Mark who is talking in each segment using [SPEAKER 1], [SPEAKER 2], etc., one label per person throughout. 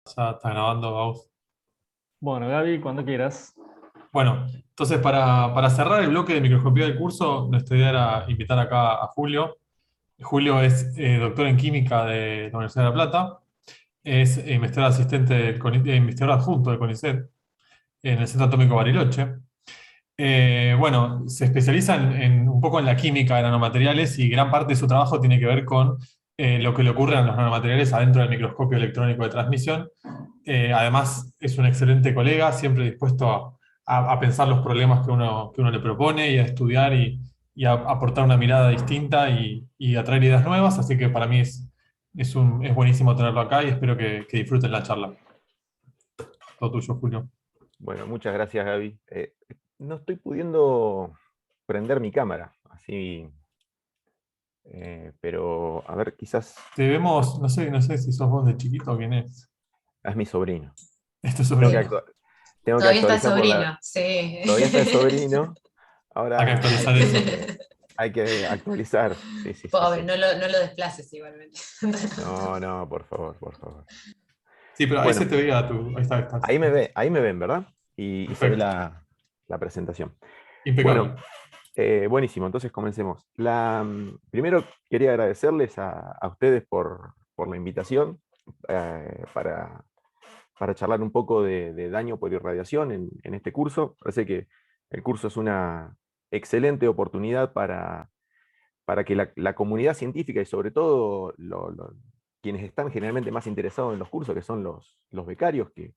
[SPEAKER 1] Ya está grabando, Gauss.
[SPEAKER 2] Bueno, Gaby, cuando quieras.
[SPEAKER 1] Bueno, entonces para cerrar el bloque de microscopía del curso, nuestra idea era invitar acá a Julio. Julio es doctor en química de la Universidad de La Plata, es investigador asistente investigador adjunto del CONICET en el Centro Atómico Bariloche. Bueno, se especializa un poco en la química de nanomateriales y gran parte de su trabajo tiene que ver con lo que le ocurre a los nanomateriales adentro del microscopio electrónico de transmisión. Además, es un excelente colega, siempre dispuesto a pensar los problemas que uno le propone y a estudiar y a aportar una mirada distinta y a traer ideas nuevas. Así que para mí es buenísimo tenerlo acá y espero que disfruten la charla. Todo tuyo, Julio.
[SPEAKER 3] Bueno, muchas gracias, Gaby. No estoy pudiendo prender mi cámara, así, pero a ver, quizás
[SPEAKER 1] Te vemos, no sé si sos vos de chiquito o quién es.
[SPEAKER 3] es mi sobrino.
[SPEAKER 1] Esto es
[SPEAKER 3] Tengo que,
[SPEAKER 1] sobre.
[SPEAKER 3] tengo que
[SPEAKER 4] Todavía está el
[SPEAKER 3] actualizar por la...
[SPEAKER 4] sobrino, sí.
[SPEAKER 3] Todavía está el sobrino,
[SPEAKER 1] Hay que
[SPEAKER 3] ahora
[SPEAKER 1] actualizar eso.
[SPEAKER 3] hay que actualizar. Sí, sí, sí,
[SPEAKER 4] Pobre,
[SPEAKER 3] sí.
[SPEAKER 4] no lo desplaces igualmente.
[SPEAKER 3] No, no, por favor, por favor.
[SPEAKER 1] Sí, pero ahí se
[SPEAKER 3] Bueno,
[SPEAKER 1] te veía tu. Ahí está, estás.
[SPEAKER 3] ahí me ven, ¿verdad? Y se ve
[SPEAKER 1] Perfecto.
[SPEAKER 3] la presentación. Bueno,
[SPEAKER 1] Impecable.
[SPEAKER 3] buenísimo, entonces comencemos. Primero quería agradecerles a ustedes por la invitación para charlar un poco de daño por irradiación en este curso. Parece que el curso es una excelente oportunidad para que la comunidad científica y sobre todo quienes están generalmente más interesados en los cursos, que son los becarios, que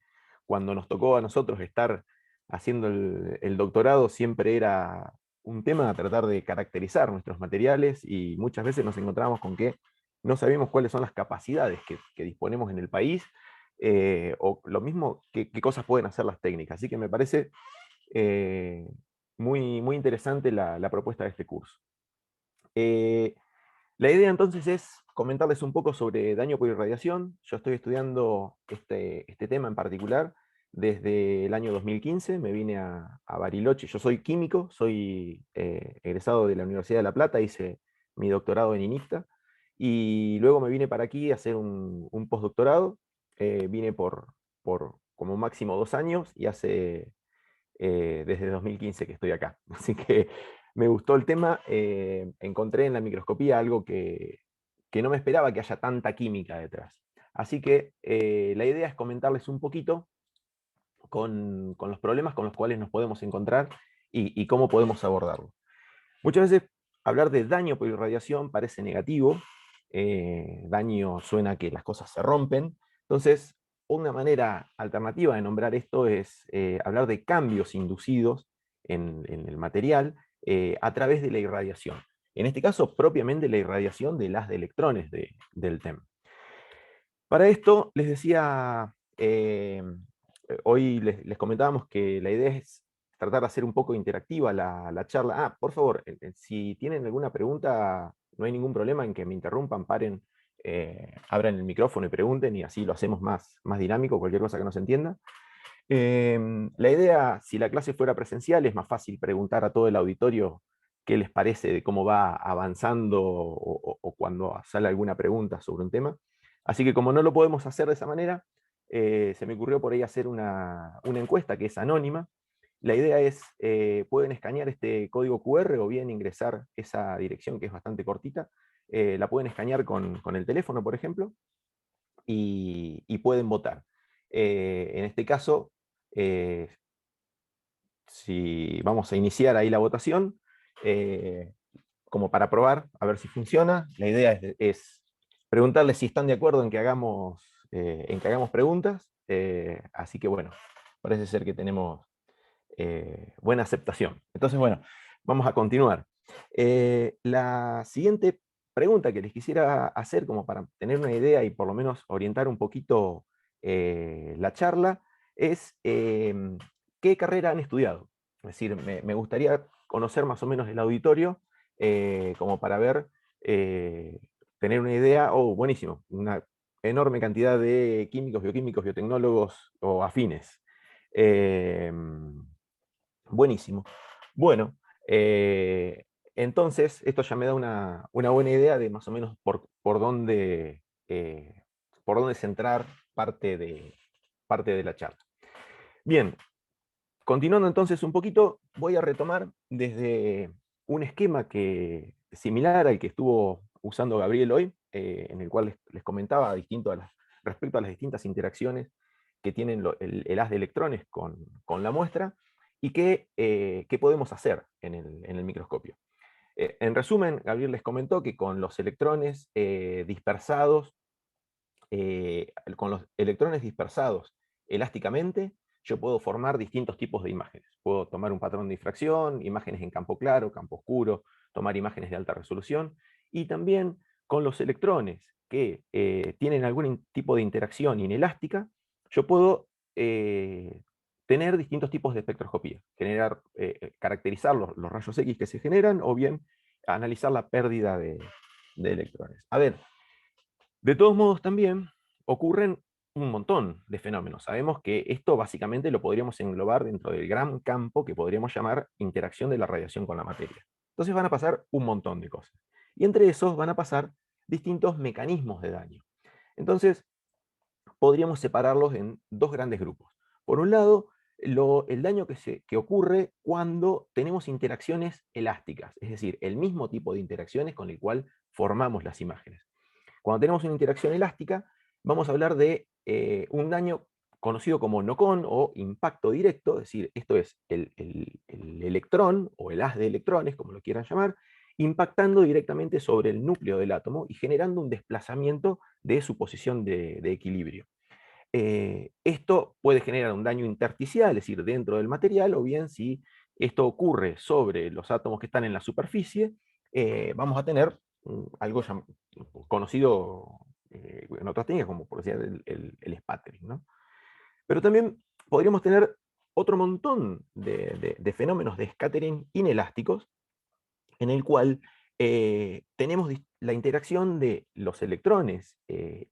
[SPEAKER 3] cuando nos tocó a nosotros estar haciendo el doctorado siempre era un tema a tratar de caracterizar nuestros materiales y muchas veces nos encontramos con que no sabíamos cuáles son las capacidades que disponemos en el país o lo mismo, qué cosas pueden hacer las técnicas. Así que me parece eh, muy interesante la propuesta de este curso. Eh, la idea entonces es comentarles un poco sobre daño por irradiación. Yo estoy estudiando este tema en particular desde el año 2015. Me vine a Bariloche. Yo soy químico, soy egresado de la Universidad de La Plata, hice mi doctorado en INICTA y luego me vine para aquí a hacer un postdoctorado. Vine por como máximo 2 años y hace desde 2015 que estoy acá. Así que me gustó el tema. Encontré en la microscopía algo que no me esperaba que haya tanta química detrás. Así que la idea es comentarles un poquito con los problemas con los cuales nos podemos encontrar y cómo podemos abordarlo. Muchas veces hablar de daño por irradiación parece negativo. Daño suena a que las cosas se rompen. Entonces, una manera alternativa de nombrar esto es hablar de cambios inducidos en el material a través de la irradiación. En este caso, propiamente la irradiación de las de electrones del TEM. Para esto, les decía, hoy les comentábamos que la idea es tratar de hacer un poco interactiva la charla. Por favor, si tienen alguna pregunta, no hay ningún problema en que me interrumpan, paren, abran el micrófono y pregunten, y así lo hacemos más dinámico, cualquier cosa que no se entienda. La idea, si la clase fuera presencial, es más fácil preguntar a todo el auditorio qué les parece de cómo va avanzando o cuando sale alguna pregunta sobre un tema. Así que como no lo podemos hacer de esa manera, se me ocurrió por ahí hacer una encuesta que es anónima. La idea es, pueden escanear este código QR o bien ingresar esa dirección que es bastante cortita. La pueden escanear con el teléfono, por ejemplo, y pueden votar. En este caso, eh, si vamos a iniciar ahí la votación, eh, como para probar, a ver si funciona, la idea es preguntarles si están de acuerdo en que hagamos preguntas. Así que bueno, parece ser que tenemos buena aceptación. Entonces, bueno, vamos a continuar. La siguiente pregunta que les quisiera hacer, como para tener una idea y por lo menos orientar un poquito la charla, es ¿qué carrera han estudiado? Es decir, me gustaría conocer más o menos el auditorio, como para ver, tener una idea, buenísimo, una enorme cantidad de químicos, bioquímicos, biotecnólogos o afines. Eh, Buenísimo. Bueno, entonces esto ya me da una buena idea de más o menos por dónde centrar parte de la charla. Bien, continuando entonces un poquito, voy a retomar desde un esquema similar al que estuvo usando Gabriel hoy, en el cual les comentaba respecto a las distintas interacciones que tienen el haz de electrones con la muestra y qué podemos hacer en el microscopio. En resumen, Gabriel les comentó que con los electrones dispersados elásticamente, yo puedo formar distintos tipos de imágenes. Puedo tomar un patrón de difracción, imágenes en campo claro, campo oscuro, tomar imágenes de alta resolución, y también con los electrones que tienen algún tipo de interacción inelástica, yo puedo tener distintos tipos de espectroscopía, caracterizar los rayos X que se generan, o bien analizar la pérdida de electrones. A ver, de todos modos, también ocurren un montón de fenómenos. Sabemos que esto básicamente lo podríamos englobar dentro del gran campo que podríamos llamar interacción de la radiación con la materia. Entonces van a pasar un montón de cosas. Y entre esos van a pasar distintos mecanismos de daño. Entonces, podríamos separarlos en dos grandes grupos. Por un lado, el daño que ocurre cuando tenemos interacciones elásticas, es decir, el mismo tipo de interacciones con el cual formamos las imágenes. Cuando tenemos una interacción elástica, vamos a hablar de un daño conocido como knock-on o impacto directo, es decir, esto es el electrón o el haz de electrones, como lo quieran llamar, impactando directamente sobre el núcleo del átomo y generando un desplazamiento de su posición de equilibrio. Esto puede generar un daño intersticial, es decir, dentro del material, o bien si esto ocurre sobre los átomos que están en la superficie, vamos a tener algo conocido en otras técnicas, como por decir el sputtering, ¿no? Pero también podríamos tener otro montón de fenómenos de scattering inelásticos, en el cual tenemos la interacción de los electrones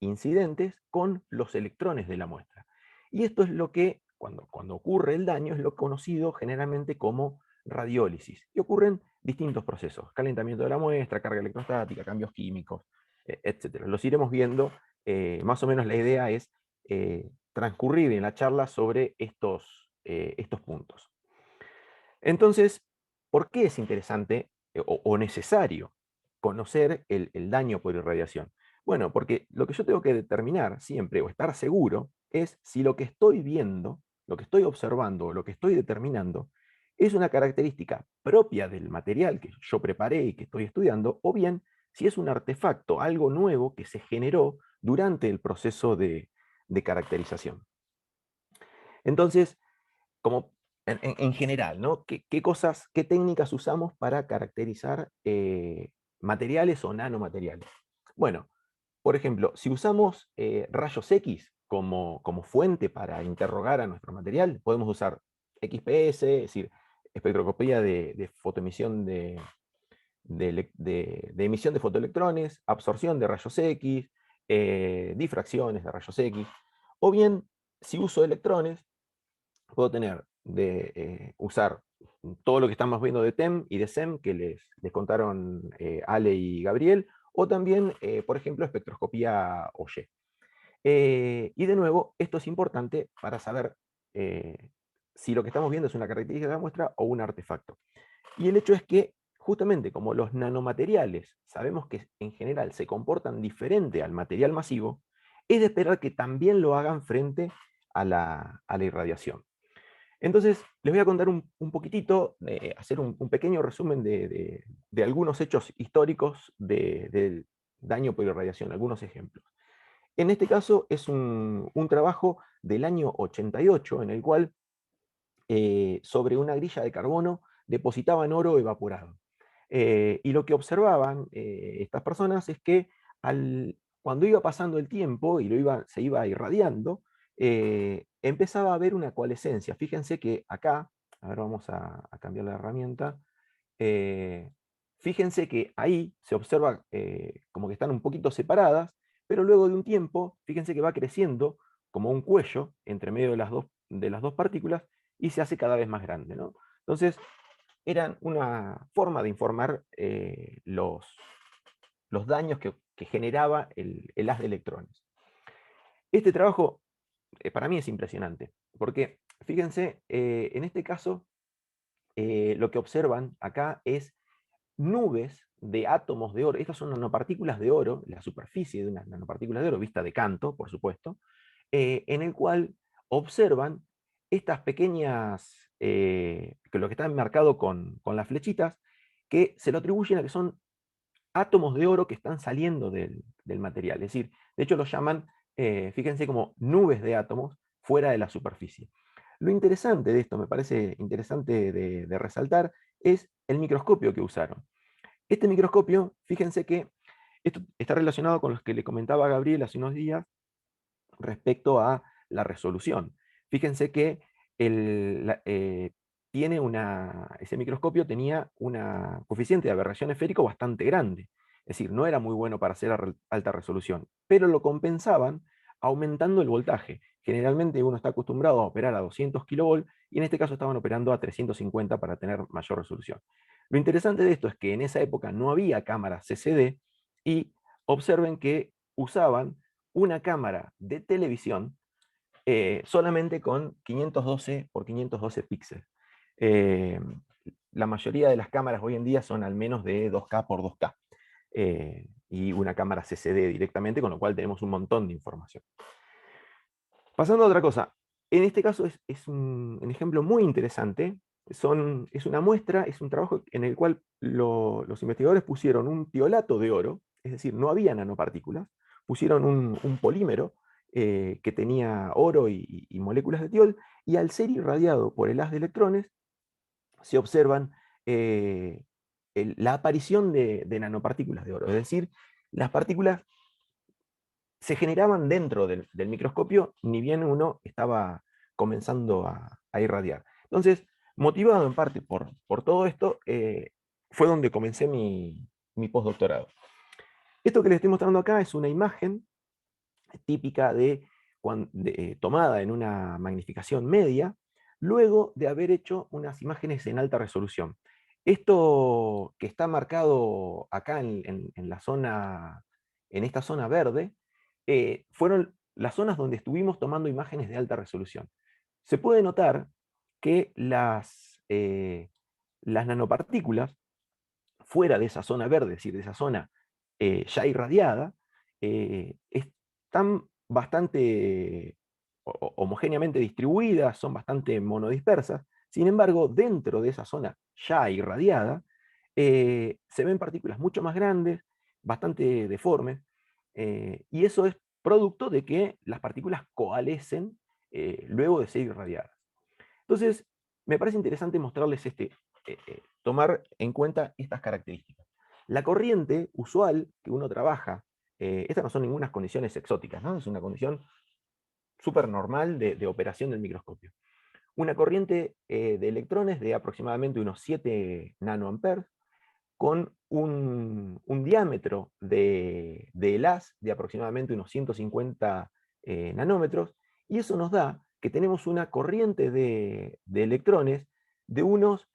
[SPEAKER 3] incidentes con los electrones de la muestra. Y esto es lo que, cuando ocurre el daño, es lo conocido generalmente como radiólisis. Y ocurren distintos procesos: calentamiento de la muestra, carga electrostática, cambios químicos, etc. Los iremos viendo. Más o menos la idea es transcurrir en la charla sobre estos puntos. Entonces, ¿por qué es interesante o necesario conocer el daño por irradiación? Bueno, porque lo que yo tengo que determinar siempre, o estar seguro, es si lo que estoy viendo, lo que estoy observando, lo que estoy determinando, es una característica propia del material que yo preparé y que estoy estudiando, o bien si es un artefacto, algo nuevo que se generó durante el proceso de caracterización. Entonces, como en general, ¿no? ¿Qué técnicas usamos para caracterizar materiales o nanomateriales? Bueno, por ejemplo, si usamos rayos X como fuente para interrogar a nuestro material, podemos usar XPS, es decir, espectroscopía de fotoemisión de emisión de fotoelectrones, absorción de rayos X, difracciones de rayos X, o bien, si uso electrones, puedo usar todo lo que estamos viendo de TEM y de SEM que les contaron Ale y Gabriel, o también, por ejemplo, espectroscopía Oye. Y de nuevo, esto es importante para saber si lo que estamos viendo es una característica de la muestra o un artefacto. Y el hecho es que, justamente como los nanomateriales sabemos que en general se comportan diferente al material masivo, es de esperar que también lo hagan frente a la irradiación. Entonces, les voy a contar un poquitito, hacer un pequeño resumen de algunos hechos históricos del daño por irradiación, algunos ejemplos. En este caso es un trabajo del año 88, en el cual sobre una grilla de carbono depositaban oro evaporado. Y lo que observaban estas personas es que cuando iba pasando el tiempo y se iba irradiando, empezaba a haber una coalescencia. Fíjense que acá, a ver, vamos a cambiar la herramienta. Fíjense que ahí se observa como que están un poquito separadas, pero luego de un tiempo, fíjense que va creciendo como un cuello entre medio de las dos partículas y se hace cada vez más grande, ¿no? Entonces, eran una forma de informar los daños que generaba el haz de electrones. Este trabajo para mí es impresionante, porque fíjense, en este caso, lo que observan acá es nubes de átomos de oro. Estas son nanopartículas de oro, la superficie de unas nanopartículas de oro, vista de canto, por supuesto, en el cual observan estas pequeñas, que lo que está marcado con las flechitas, que se lo atribuyen a que son átomos de oro que están saliendo del material. Es decir, de hecho los llaman, fíjense, como nubes de átomos fuera de la superficie. Lo interesante de esto, me parece interesante de resaltar, es el microscopio que usaron. Este microscopio, fíjense que esto está relacionado con los que le comentaba a Gabriel hace unos días respecto a la resolución. Fíjense que tiene ese microscopio tenía un coeficiente de aberración esférico bastante grande. Es decir, no era muy bueno para hacer alta resolución, pero lo compensaban aumentando el voltaje. Generalmente uno está acostumbrado a operar a 200 kV y en este caso estaban operando a 350 para tener mayor resolución. Lo interesante de esto es que en esa época no había cámaras CCD y observen que usaban una cámara de televisión solamente con 512 por 512 píxeles. Eh, la mayoría de las cámaras hoy en día son al menos de 2K por 2K. Y una cámara CCD directamente, con lo cual tenemos un montón de información. Pasando a otra cosa, en este caso es un ejemplo muy interesante. Es una muestra, es un trabajo en el cual los investigadores pusieron un tiolato de oro, es decir, no había nanopartículas, pusieron un polímero que tenía oro y moléculas de tiol, y al ser irradiado por el haz de electrones, se observan la aparición de nanopartículas de oro, es decir, las partículas se generaban dentro del microscopio, ni bien uno estaba comenzando a irradiar. Entonces, motivado en parte por todo esto, fue donde comencé mi postdoctorado. Esto que les estoy mostrando acá es una imagen típica tomada en una magnificación media, luego de haber hecho unas imágenes en alta resolución. Esto que está marcado acá en esta zona verde, fueron las zonas donde estuvimos tomando imágenes de alta resolución. Se puede notar que las nanopartículas fuera de esa zona verde, es decir, de esa zona ya irradiada, están bastante homogéneamente distribuidas, son bastante monodispersas. Sin embargo, dentro de esa zona ya irradiada, se ven partículas mucho más grandes, bastante deformes, y eso es producto de que las partículas coalescen luego de ser irradiadas. Entonces, me parece interesante mostrarles tomar en cuenta estas características. La corriente usual que uno trabaja, estas no son ninguna condiciones exóticas, ¿no? Es una condición súper normal de operación del microscopio. Una corriente de electrones de aproximadamente unos 7 nanoamperes, con un diámetro del haz de aproximadamente unos 150 nanómetros, y eso nos da que tenemos una corriente de electrones de unos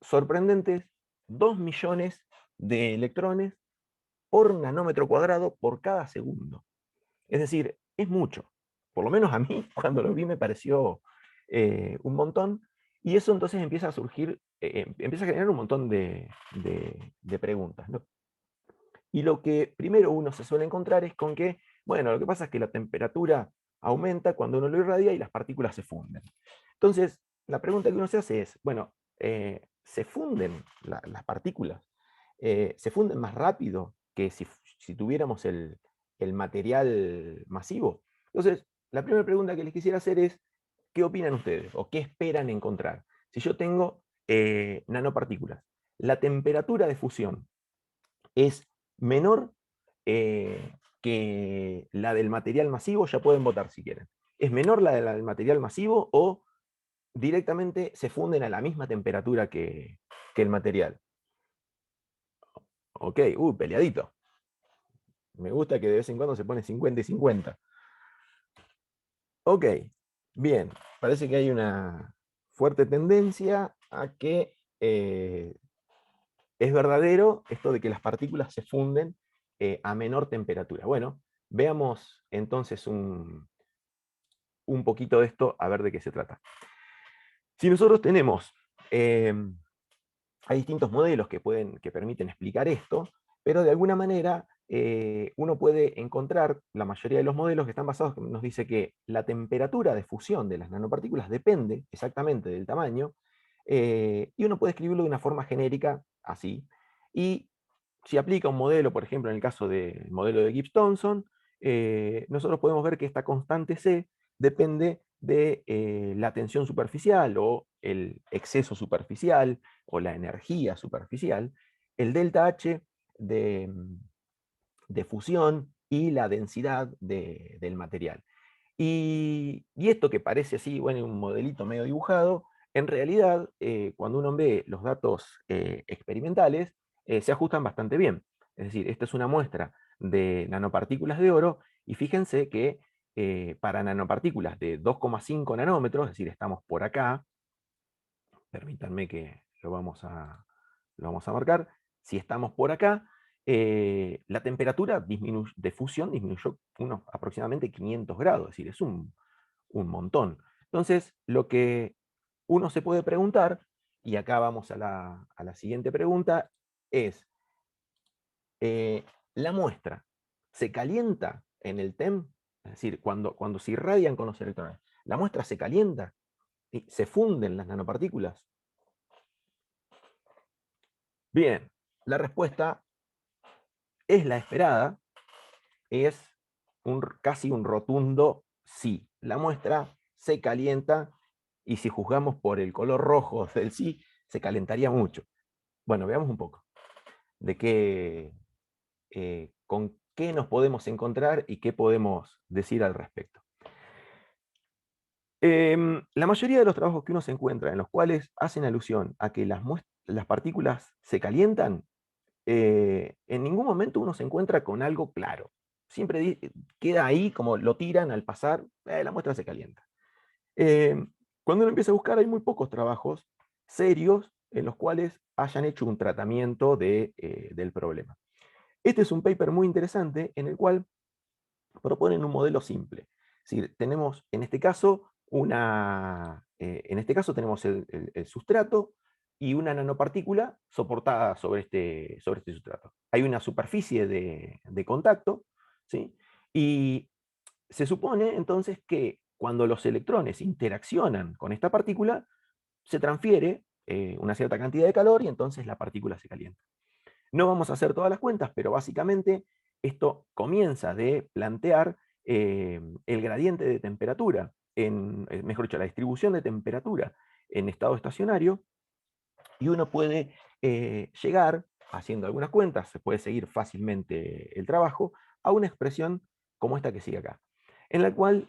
[SPEAKER 3] sorprendentes 2 millones de electrones por nanómetro cuadrado por cada segundo. Es decir, es mucho. Por lo menos a mí, cuando lo vi, me pareció un montón. Y eso entonces empieza a surgir, empieza a generar un montón de preguntas, ¿no? Y lo que primero uno se suele encontrar es con que, bueno, lo que pasa es que la temperatura aumenta cuando uno lo irradia y las partículas se funden. Entonces, la pregunta que uno se hace es, bueno, ¿se funden las partículas? ¿Se funden más rápido que si tuviéramos el material masivo? Entonces, la primera pregunta que les quisiera hacer es, ¿qué opinan ustedes? ¿O qué esperan encontrar? Si yo tengo nanopartículas, la temperatura de fusión es menor que la del material masivo, ya pueden votar si quieren. ¿Es menor la del material masivo o directamente se funden a la misma temperatura que el material? Ok, peleadito. Me gusta que de vez en cuando se pone 50 y 50. Ok, bien. Parece que hay una fuerte tendencia a que es verdadero esto de que las partículas se funden a menor temperatura. Bueno, Veamos entonces un poquito de esto, a ver de qué se trata. Si nosotros tenemos, hay distintos modelos que permiten explicar esto, pero de alguna manera uno puede encontrar, la mayoría de los modelos que están basados, nos dice que la temperatura de fusión de las nanopartículas depende exactamente del tamaño, y uno puede escribirlo de una forma genérica, así, y si aplica un modelo, por ejemplo, en el caso del modelo de Gibbs-Thomson, nosotros podemos ver que esta constante C depende de la tensión superficial o el exceso superficial o la energía superficial, el delta H de fusión y la densidad del material. Y esto que parece así, bueno, un modelito medio dibujado, en realidad, cuando uno ve los datos experimentales, se ajustan bastante bien. Es decir, esta es una muestra de nanopartículas de oro, y fíjense que para nanopartículas de 2,5 nanómetros, es decir, estamos por acá, permítanme que lo vamos a marcar, si estamos por acá, la temperatura de fusión disminuyó aproximadamente 500 grados, es decir, es un montón. Entonces, lo que uno se puede preguntar, y acá vamos a la siguiente pregunta, es, ¿la muestra se calienta en el TEM? Es decir, cuando se irradian con los electrones, ¿la muestra se calienta y se funden las nanopartículas? Bien, la respuesta es la esperada, es casi un rotundo sí. La muestra se calienta, y si juzgamos por el color rojo del sí, se calentaría mucho. Bueno, veamos un poco de con qué nos podemos encontrar y qué podemos decir al respecto. La mayoría de los trabajos que uno se encuentra en los cuales hacen alusión a que las partículas se calientan, en ningún momento uno se encuentra con algo claro. Siempre queda ahí como lo tiran al pasar, la muestra se calienta. Cuando uno empieza a buscar, hay muy pocos trabajos serios en los cuales hayan hecho un tratamiento del problema. Este es un paper muy interesante en el cual proponen un modelo simple. Es decir, tenemos en este caso tenemos el sustrato y una nanopartícula soportada sobre este sustrato. Hay una superficie de contacto, ¿sí? Y se supone entonces que cuando los electrones interaccionan con esta partícula, se transfiere una cierta cantidad de calor, y entonces la partícula se calienta. No vamos a hacer todas las cuentas, pero básicamente esto comienza de plantear el gradiente de temperatura, mejor dicho, la distribución de temperatura en estado estacionario, y uno puede llegar, haciendo algunas cuentas, se puede seguir fácilmente el trabajo, a una expresión como esta que sigue acá, en la cual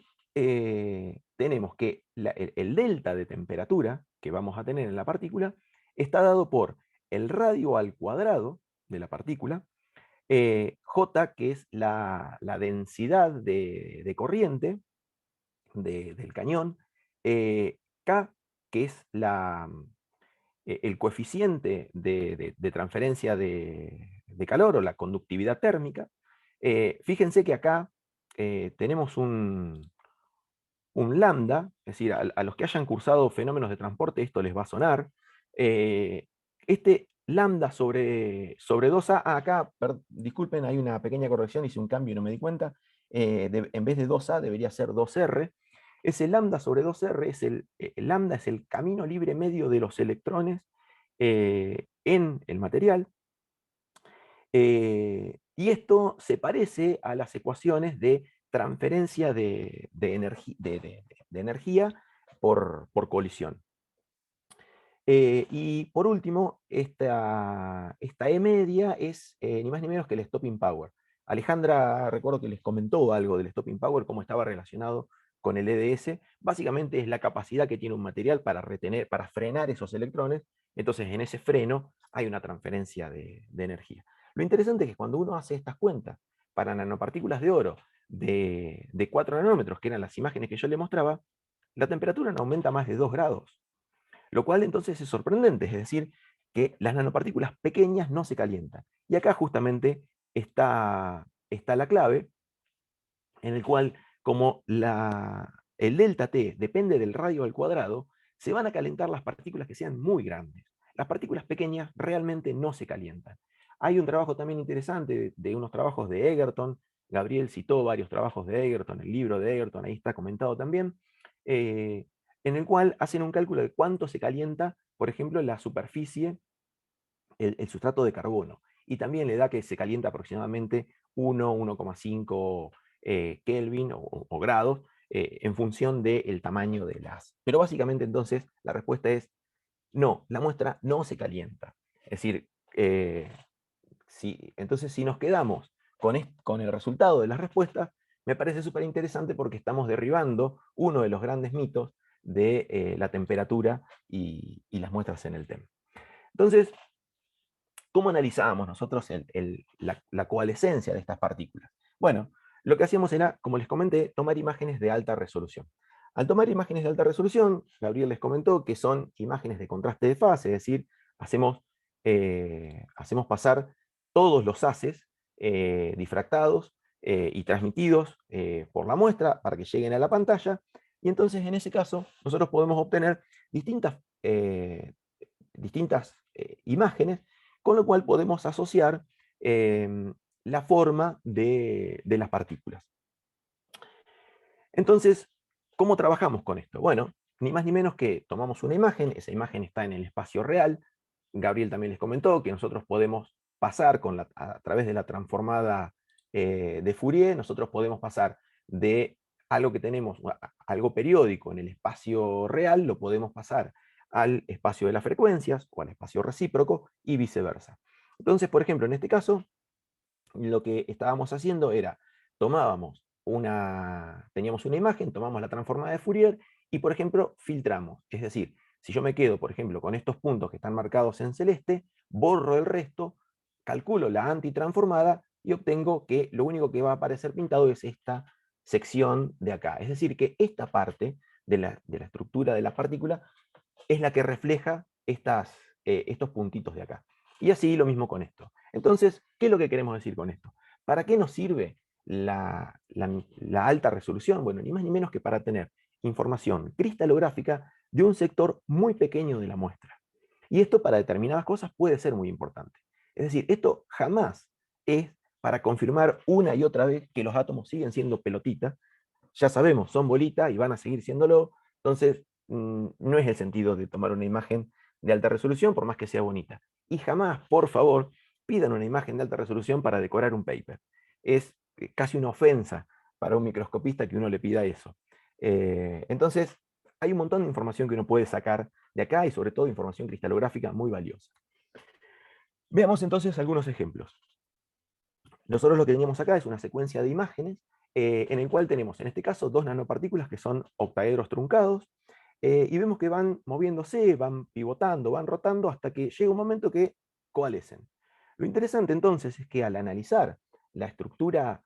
[SPEAKER 3] tenemos que el delta de temperatura que vamos a tener en la partícula está dado por el radio al cuadrado de la partícula, J, que es la densidad de corriente del cañón, K, que es el coeficiente de transferencia de calor, o la conductividad térmica. Fíjense que acá tenemos un lambda, es decir, a los que hayan cursado fenómenos de transporte esto les va a sonar. Este lambda sobre 2A, acá, disculpen, hay una pequeña corrección, hice un cambio y no me di cuenta, en vez de 2A debería ser 2R. Ese lambda sobre 2R el lambda es el camino libre medio de los electrones en el material. Y esto se parece a las ecuaciones de transferencia de energía por colisión. Y por último, esta E media es ni más ni menos que el stopping power. Alejandra, recuerdo que les comentó algo del stopping power, cómo estaba relacionado con el EDS. Básicamente es la capacidad que tiene un material para frenar esos electrones. Entonces, en ese freno hay una transferencia de energía. Lo interesante es que cuando uno hace estas cuentas para nanopartículas de oro de 4 nanómetros, que eran las imágenes que yo le mostraba, la temperatura no aumenta más de 2 grados. Lo cual entonces es sorprendente, es decir, que las nanopartículas pequeñas no se calientan. Y acá justamente está la clave, en el cual, como el delta T depende del radio al cuadrado, se van a calentar las partículas que sean muy grandes. Las partículas pequeñas realmente no se calientan. Hay un trabajo también interesante de unos trabajos de Egerton. Gabriel citó varios trabajos de Egerton, el libro de Egerton, ahí está comentado también, en el cual hacen un cálculo de cuánto se calienta, por ejemplo, la superficie, el sustrato de carbono. Y también le da que se calienta aproximadamente 1,5 Kelvin o grados en función del tamaño de las. Pero básicamente entonces la respuesta es no, la muestra no se calienta. Es decir, entonces si nos quedamos con el resultado de las respuestas, me parece súper interesante porque estamos derribando uno de los grandes mitos de la temperatura y las muestras en el TEM. Entonces, ¿cómo analizábamos nosotros la coalescencia de estas partículas? Bueno, lo que hacíamos era, como les comenté, tomar imágenes de alta resolución. Al tomar imágenes de alta resolución, Gabriel les comentó que son imágenes de contraste de fase, es decir, hacemos pasar todos los haces difractados y transmitidos por la muestra para que lleguen a la pantalla, y entonces en ese caso nosotros podemos obtener distintas imágenes, con lo cual podemos asociar la forma de las partículas. Entonces, ¿cómo trabajamos con esto? Bueno, ni más ni menos que tomamos una imagen, esa imagen está en el espacio real. Gabriel también les comentó que nosotros podemos pasar a través de la transformada de Fourier, nosotros podemos pasar de algo que tenemos, algo periódico en el espacio real, lo podemos pasar al espacio de las frecuencias o al espacio recíproco y viceversa. Entonces, por ejemplo, en este caso, lo que estábamos haciendo era, teníamos una imagen, tomamos la transformada de Fourier y, por ejemplo, filtramos. Es decir, si yo me quedo, por ejemplo, con estos puntos que están marcados en celeste, borro el resto, calculo la antitransformada y obtengo que lo único que va a aparecer pintado es esta sección de acá. Es decir, que esta parte de la estructura de la partícula es la que refleja estos puntitos de acá. Y así lo mismo con esto. Entonces, ¿qué es lo que queremos decir con esto? ¿Para qué nos sirve la alta resolución? Bueno, ni más ni menos que para tener información cristalográfica de un sector muy pequeño de la muestra. Y esto para determinadas cosas puede ser muy importante. Es decir, esto jamás es para confirmar una y otra vez que los átomos siguen siendo pelotitas. Ya sabemos, son bolitas y van a seguir siéndolo. Entonces, no es el sentido de tomar una imagen de alta resolución, por más que sea bonita. Y jamás, por favor, pidan una imagen de alta resolución para decorar un paper. Es casi una ofensa para un microscopista que uno le pida eso. Entonces, hay un montón de información que uno puede sacar de acá y sobre todo información cristalográfica muy valiosa. Veamos entonces algunos ejemplos. Nosotros lo que teníamos acá es una secuencia de imágenes en el cual tenemos, en este caso, 2 nanopartículas que son octaedros truncados, y vemos que van moviéndose, van pivotando, van rotando, hasta que llega un momento que coalescen. Lo interesante entonces es que al analizar la estructura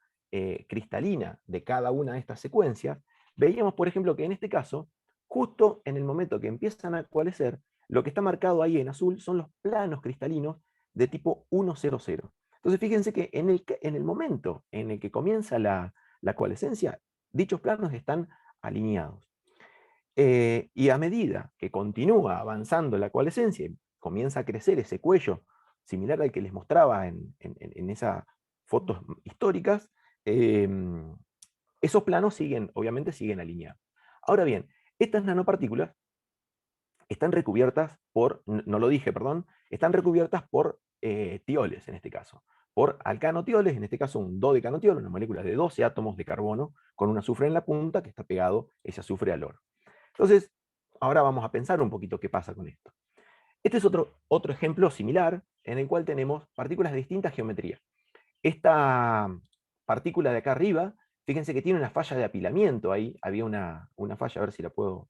[SPEAKER 3] cristalina de cada una de estas secuencias, veíamos, por ejemplo, que en este caso, justo en el momento que empiezan a coalescer, lo que está marcado ahí en azul son los planos cristalinos de tipo 100. Entonces fíjense que en el momento en el que comienza la coalescencia, dichos planos están alineados. Y a medida que continúa avanzando la coalescencia, comienza a crecer ese cuello similar al que les mostraba en esas fotos históricas, esos planos obviamente siguen alineados. Ahora bien, estas nanopartículas están recubiertas no lo dije, perdón, están recubiertas por tioles en este caso, por alcanotioles, en este caso un dodecanotiol, una molécula de 12 átomos de carbono con un azufre en la punta que está pegado ese azufre al oro. Entonces, ahora vamos a pensar un poquito qué pasa con esto. Este es otro ejemplo similar en el cual tenemos partículas de distinta geometría. Esta partícula de acá arriba, fíjense que tiene una falla de apilamiento ahí, había una falla, a ver si la puedo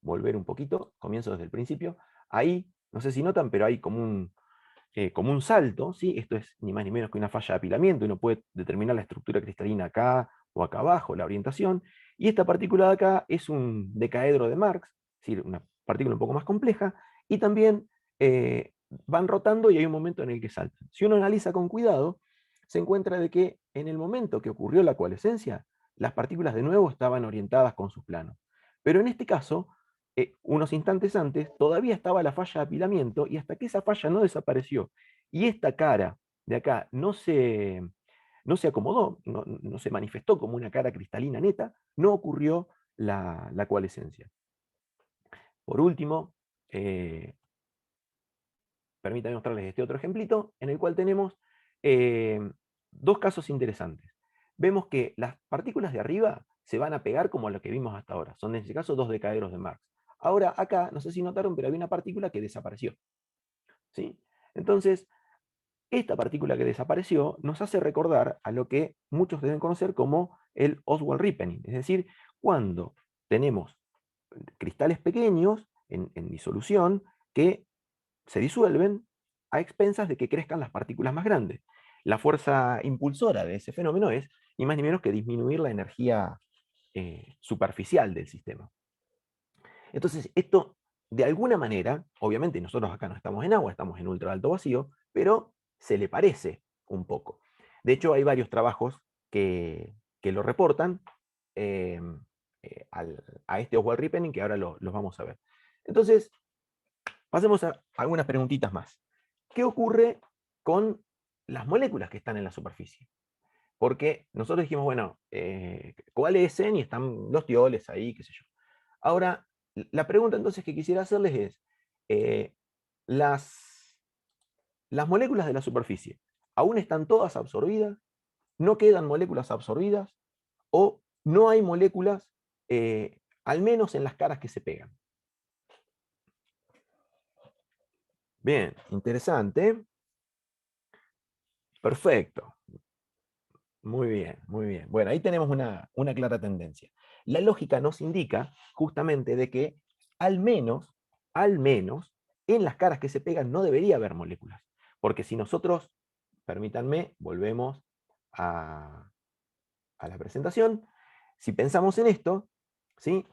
[SPEAKER 3] volver un poquito, comienzo desde el principio. Ahí, no sé si notan, pero hay como un salto, ¿sí? Esto es ni más ni menos que una falla de apilamiento, uno puede determinar la estructura cristalina acá o acá abajo, la orientación, y esta partícula de acá es un decaedro de Marx, es decir, una partícula un poco más compleja, y también van rotando y hay un momento en el que saltan. Si uno analiza con cuidado, se encuentra de que en el momento que ocurrió la coalescencia, las partículas de nuevo estaban orientadas con sus planos. Pero en este caso, unos instantes antes, todavía estaba la falla de apilamiento, y hasta que esa falla no desapareció, y esta cara de acá no se acomodó, no se manifestó como una cara cristalina neta, no ocurrió la coalescencia. Por último, permítanme mostrarles este otro ejemplito, en el cual tenemos dos casos interesantes. Vemos que las partículas de arriba se van a pegar como lo que vimos hasta ahora. Son en este caso dos decaedros de Marx. Ahora acá, no sé si notaron, pero había una partícula que desapareció. ¿Sí? Entonces, esta partícula que desapareció nos hace recordar a lo que muchos deben conocer como el Oswald-Ripening. Es decir, cuando tenemos cristales pequeños en disolución que se disuelven a expensas de que crezcan las partículas más grandes. La fuerza impulsora de ese fenómeno es ni más ni menos que disminuir la energía superficial del sistema. Entonces, esto, de alguna manera, obviamente nosotros acá no estamos en agua, estamos en ultra alto vacío, pero se le parece un poco. De hecho, hay varios trabajos que lo reportan a este Oswald-Ripening, que ahora los vamos a ver. Entonces, pasemos a algunas preguntitas más. ¿Qué ocurre con las moléculas que están en la superficie? Porque nosotros dijimos, bueno, coalescen y están los tioles ahí, qué sé yo. Ahora, la pregunta entonces que quisiera hacerles es, las moléculas de la superficie, ¿aún están todas absorbidas? ¿No quedan moléculas absorbidas? ¿O no hay moléculas, al menos en las caras que se pegan? Bien, interesante. Perfecto. Muy bien, muy bien. Bueno, ahí tenemos una clara tendencia. La lógica nos indica justamente de que al menos, en las caras que se pegan no debería haber moléculas. Porque si nosotros, permítanme, volvemos a la presentación, si pensamos en esto, ¿sí?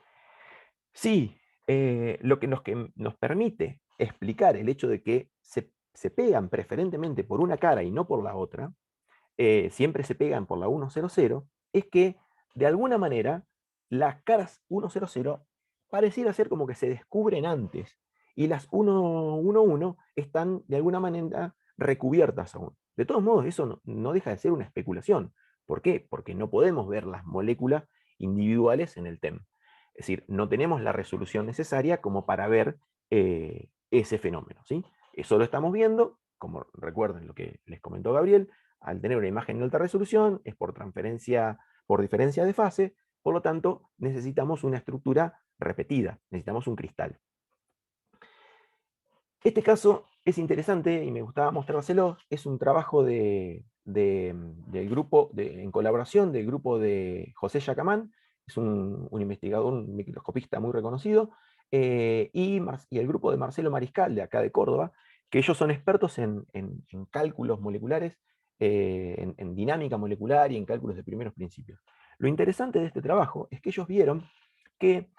[SPEAKER 3] Sí, lo que nos permite explicar el hecho de que se pegan preferentemente por una cara y no por la otra, siempre se pegan por la 100, es que de alguna manera las caras 100 pareciera ser como que se descubren antes y las 111 están de alguna manera recubiertas aún. De todos modos, eso no deja de ser una especulación. ¿Por qué? Porque no podemos ver las moléculas individuales en el TEM. Es decir, no tenemos la resolución necesaria como para ver ese fenómeno. ¿Sí? Eso lo estamos viendo, como recuerden lo que les comentó Gabriel, al tener una imagen en alta resolución, es por diferencia de fase, por lo tanto, necesitamos una estructura repetida, necesitamos un cristal. Este caso es interesante y me gustaba mostrárselo, es un trabajo del grupo, en colaboración del grupo de José Yacamán, es un investigador, un microscopista muy reconocido, y el grupo de Marcelo Mariscal, de acá de Córdoba, que ellos son expertos en cálculos moleculares, en dinámica molecular y en cálculos de primeros principios. Lo interesante de este trabajo es que ellos vieron que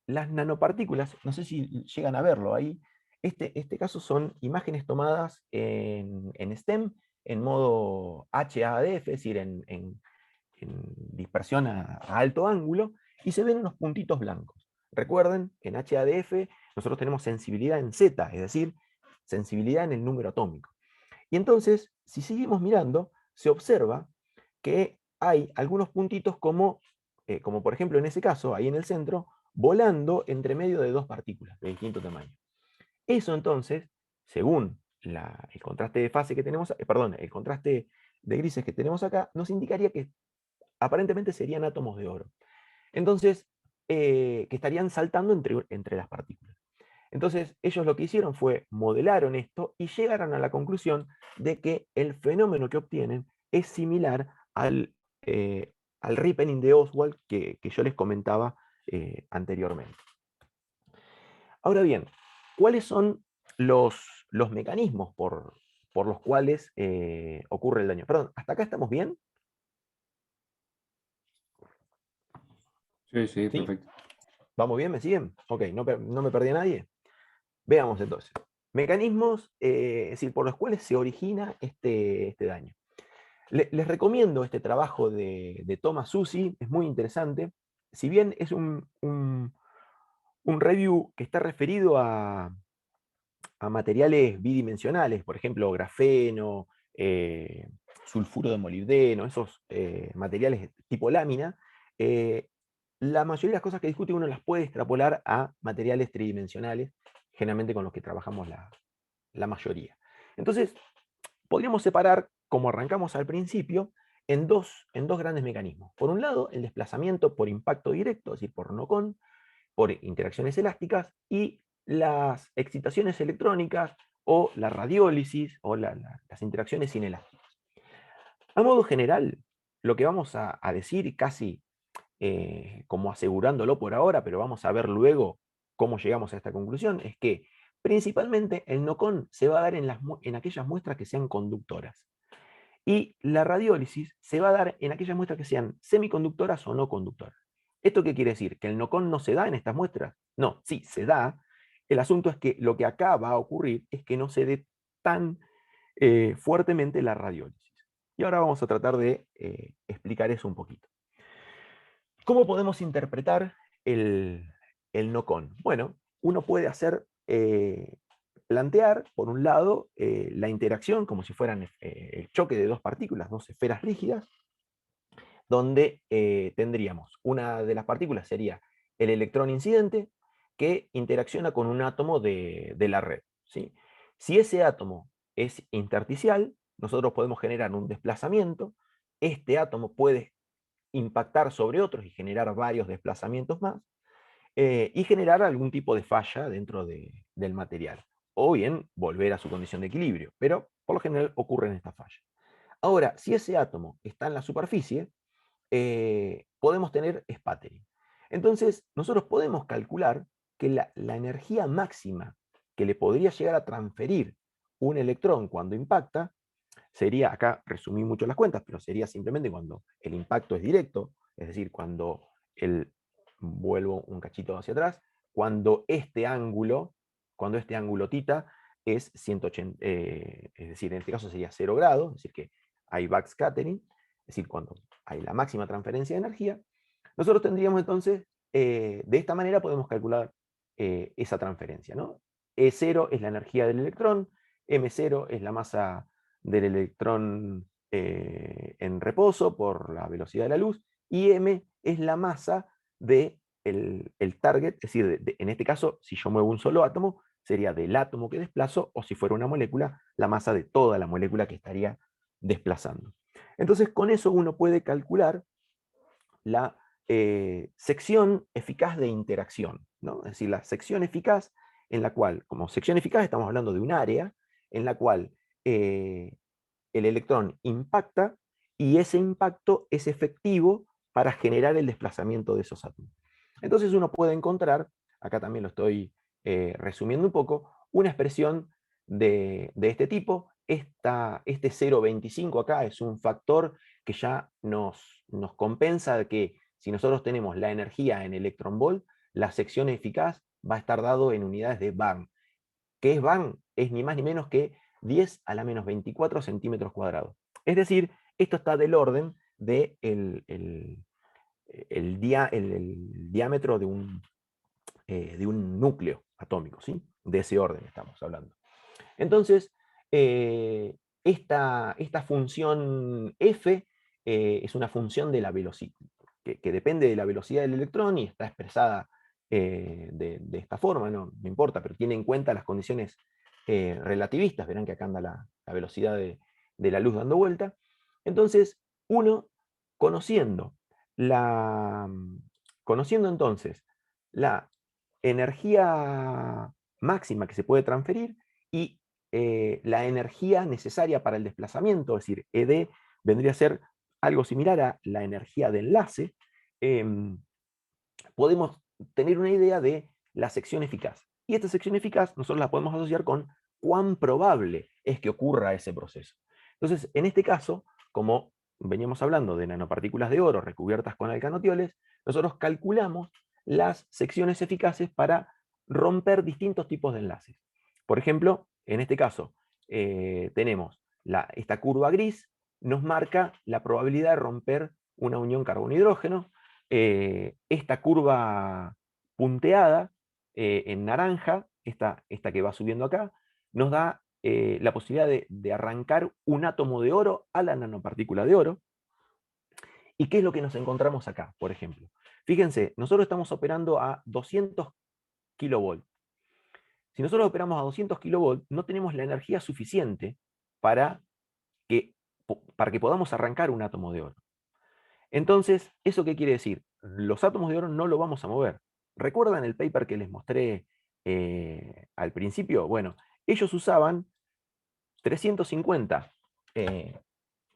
[SPEAKER 3] las nanopartículas, no sé si llegan a verlo ahí, este caso son imágenes tomadas en STEM, en modo HADF, es decir, en dispersión a alto ángulo, y se ven unos puntitos blancos. Recuerden, en HADF nosotros tenemos sensibilidad en Z, es decir, sensibilidad en el número atómico. Y entonces, si seguimos mirando, se observa que hay algunos puntitos como por ejemplo en ese caso, ahí en el centro, volando entre medio de dos partículas de distinto tamaño. Eso entonces, según el contraste de fase que tenemos, el contraste de grises que tenemos acá, nos indicaría que aparentemente serían átomos de oro. Entonces, que estarían saltando entre las partículas. Entonces, ellos lo que hicieron fue modelaron esto y llegaron a la conclusión de que el fenómeno que obtienen es similar al Ripening de Oswald que yo les comentaba anteriormente. Ahora bien, ¿cuáles son los mecanismos por los cuales ocurre el daño? Perdón, ¿hasta acá estamos bien?
[SPEAKER 5] Sí,
[SPEAKER 3] ¿Sí?
[SPEAKER 5] perfecto.
[SPEAKER 3] ¿Vamos bien? ¿Me siguen? Ok, no me perdí a nadie. Veamos entonces. Mecanismos, es decir, por los cuales se origina este daño. Les recomiendo este trabajo de Thomas Susi, es muy interesante. Si bien es un review que está referido a materiales bidimensionales, por ejemplo, grafeno, sulfuro de molibdeno, esos materiales tipo lámina, la mayoría de las cosas que discute uno las puede extrapolar a materiales tridimensionales, generalmente con los que trabajamos la mayoría. Entonces, podríamos separar, como arrancamos al principio, en dos grandes mecanismos. Por un lado, el desplazamiento por impacto directo, es decir, por no-con, por interacciones elásticas, y las excitaciones electrónicas o la radiólisis o las interacciones inelásticas. A modo general, lo que vamos a decir casi como asegurándolo por ahora, pero vamos a ver luego cómo llegamos a esta conclusión, es que principalmente el no-con se va a dar en aquellas muestras que sean conductoras. Y la radiólisis se va a dar en aquellas muestras que sean semiconductoras o no conductoras. ¿Esto qué quiere decir? ¿Que el no-con no se da en estas muestras? No, sí, se da. El asunto es que lo que acá va a ocurrir es que no se dé tan fuertemente la radiólisis. Y ahora vamos a tratar de explicar eso un poquito. ¿Cómo podemos interpretar el no-con? Bueno, uno puede plantear, por un lado, la interacción como si fueran el choque de dos partículas, dos esferas rígidas, donde tendríamos una de las partículas sería el electrón incidente que interacciona con un átomo de la red, ¿sí? Si ese átomo es intersticial, nosotros podemos generar un desplazamiento, este átomo puede impactar sobre otros y generar varios desplazamientos más, y generar algún tipo de falla dentro del material, o bien volver a su condición de equilibrio, pero por lo general ocurren estas fallas. Ahora, si ese átomo está en la superficie, podemos tener sputtering. Entonces, nosotros podemos calcular que la energía máxima que le podría llegar a transferir un electrón cuando impacta sería, acá resumí mucho las cuentas, pero sería simplemente cuando el impacto es directo, es decir, cuando vuelvo un cachito hacia atrás, cuando este ángulo θ es 180, es decir, en este caso sería 0 grados, es decir, que hay backscattering, es decir, cuando hay la máxima transferencia de energía, nosotros tendríamos entonces, de esta manera podemos calcular esa transferencia, ¿no? E0 es la energía del electrón, M0 es la masa del electrón en reposo por la velocidad de la luz, y m es la masa del target, es decir, en este caso, si yo muevo un solo átomo, sería del átomo que desplazo, o si fuera una molécula, la masa de toda la molécula que estaría desplazando. Entonces, con eso uno puede calcular la sección eficaz de interacción, ¿no? Es decir, la sección eficaz en la cual, como sección eficaz estamos hablando de un área en la cual el electrón impacta y ese impacto es efectivo para generar el desplazamiento de esos átomos. Entonces uno puede encontrar, acá también lo estoy resumiendo un poco, una expresión de este tipo. Este 0,25 acá es un factor que ya nos compensa que si nosotros tenemos la energía en electronvolt, la sección eficaz va a estar dado en unidades de Barn. ¿Qué es Barn? Es ni más ni menos que 10 a la menos 24 centímetros cuadrados. Es decir, esto está del orden del el diámetro de un núcleo atómico, ¿sí? De ese orden estamos hablando. Entonces, esta función f es una función de la velocidad, que depende de la velocidad del electrón y está expresada de esta forma, no importa, pero tiene en cuenta las condiciones relativistas. Verán que acá anda la velocidad de la luz dando vuelta. Entonces, uno, conociendo, conociendo entonces la energía máxima que se puede transferir y la energía necesaria para el desplazamiento, es decir, ED vendría a ser algo similar a la energía de enlace, podemos tener una idea de la sección eficaz. Y esta sección eficaz nosotros la podemos asociar con cuán probable es que ocurra ese proceso. Entonces, en este caso, como veníamos hablando de nanopartículas de oro recubiertas con alcanotioles, nosotros calculamos las secciones eficaces para romper distintos tipos de enlaces. Por ejemplo, en este caso, tenemos esta curva gris, nos marca la probabilidad de romper una unión carbono-hidrógeno. Esta curva punteada en naranja, esta que va subiendo acá, nos da la posibilidad de arrancar un átomo de oro a la nanopartícula de oro. ¿Y qué es lo que nos encontramos acá, por ejemplo? Fíjense, nosotros estamos operando a 200 kilovolts. Si nosotros operamos a 200 kilovolts, no tenemos la energía suficiente para que podamos arrancar un átomo de oro. Entonces, ¿eso qué quiere decir? Los átomos de oro no lo vamos a mover. ¿Recuerdan el paper que les mostré al principio? Bueno, ellos usaban 350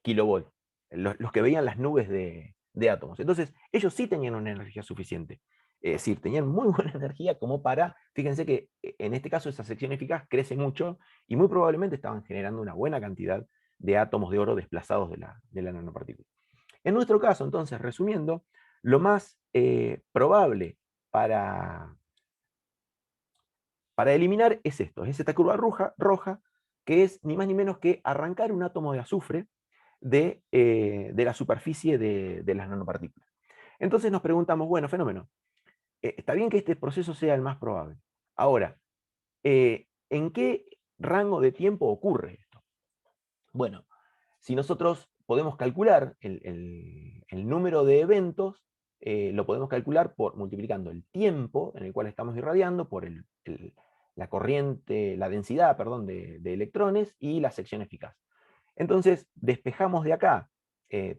[SPEAKER 3] kilovolts, los que veían las nubes de átomos. Entonces, ellos sí tenían una energía suficiente. Es decir, tenían muy buena energía como para, fíjense que en este caso esa sección eficaz crece mucho y muy probablemente estaban generando una buena cantidad de átomos de oro desplazados de la nanopartícula. En nuestro caso, entonces, resumiendo, lo más probable para eliminar es esto, es esta curva roja, que es ni más ni menos que arrancar un átomo de azufre de la superficie de las nanopartículas. Entonces nos preguntamos, bueno, fenómeno, está bien que este proceso sea el más probable. Ahora, ¿en qué rango de tiempo ocurre esto? Bueno, si nosotros podemos calcular el número de eventos, lo podemos calcular multiplicando el tiempo en el cual estamos irradiando por la corriente, la densidad, perdón, de electrones y la sección eficaz. Entonces, despejamos de acá,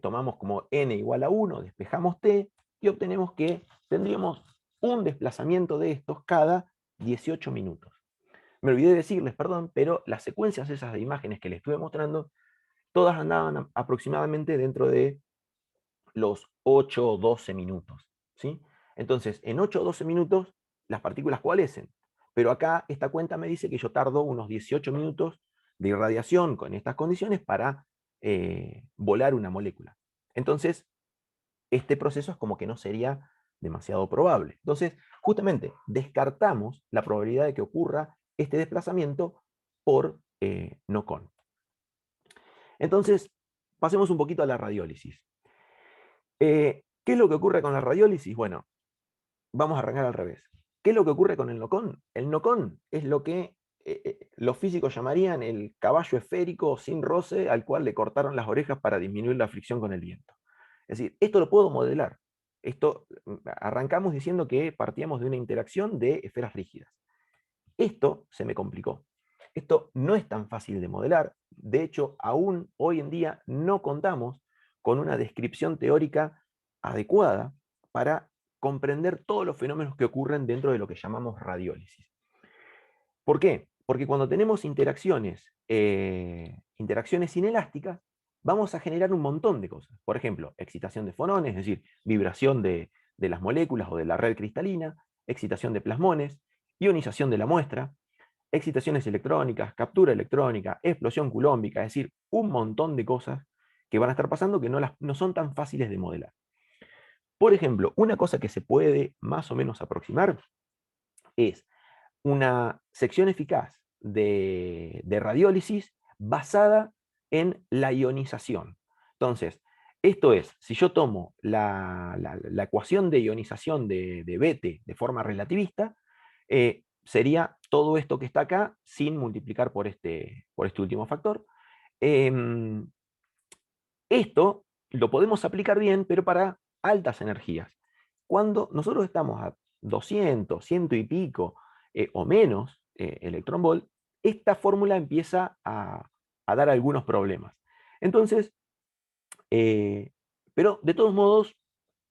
[SPEAKER 3] tomamos como n igual a 1, despejamos t, y obtenemos que tendríamos un desplazamiento de estos cada 18 minutos. Me olvidé decirles, perdón, pero las secuencias esas de imágenes que les estuve mostrando, todas andaban aproximadamente dentro de los 8 o 12 minutos. ¿Sí? Entonces, en 8 o 12 minutos, las partículas coalescen. Pero acá esta cuenta me dice que yo tardo unos 18 minutos de irradiación con estas condiciones para volar una molécula. Entonces, este proceso es como que no sería demasiado probable. Entonces, justamente, descartamos la probabilidad de que ocurra este desplazamiento por no con. Entonces, pasemos un poquito a la radiólisis. ¿Qué es lo que ocurre con la radiólisis? Bueno, vamos a arrancar al revés. ¿Qué es lo que ocurre con el no-con? El no-con es lo que los físicos llamarían el caballo esférico sin roce al cual le cortaron las orejas para disminuir la fricción con el viento. Es decir, esto lo puedo modelar. Arrancamos diciendo que partíamos de una interacción de esferas rígidas. Esto se me complicó. Esto no es tan fácil de modelar. De hecho, aún hoy en día no contamos con una descripción teórica adecuada para comprender todos los fenómenos que ocurren dentro de lo que llamamos radiólisis. ¿Por qué? Porque cuando tenemos interacciones inelásticas, vamos a generar un montón de cosas. Por ejemplo, excitación de fonones, es decir, vibración de las moléculas o de la red cristalina, excitación de plasmones, ionización de la muestra, excitaciones electrónicas, captura electrónica, explosión culómbica, es decir, un montón de cosas que van a estar pasando que no son tan fáciles de modelar. Por ejemplo, una cosa que se puede más o menos aproximar es una sección eficaz de radiólisis basada en la ionización. Entonces, esto es, si yo tomo la ecuación de ionización de Bethe de forma relativista, sería todo esto que está acá sin multiplicar por este último factor. Esto lo podemos aplicar bien, pero para altas energías. Cuando nosotros estamos a 200, 100 y pico o menos electronvolt, esta fórmula empieza a dar algunos problemas. Entonces, pero de todos modos,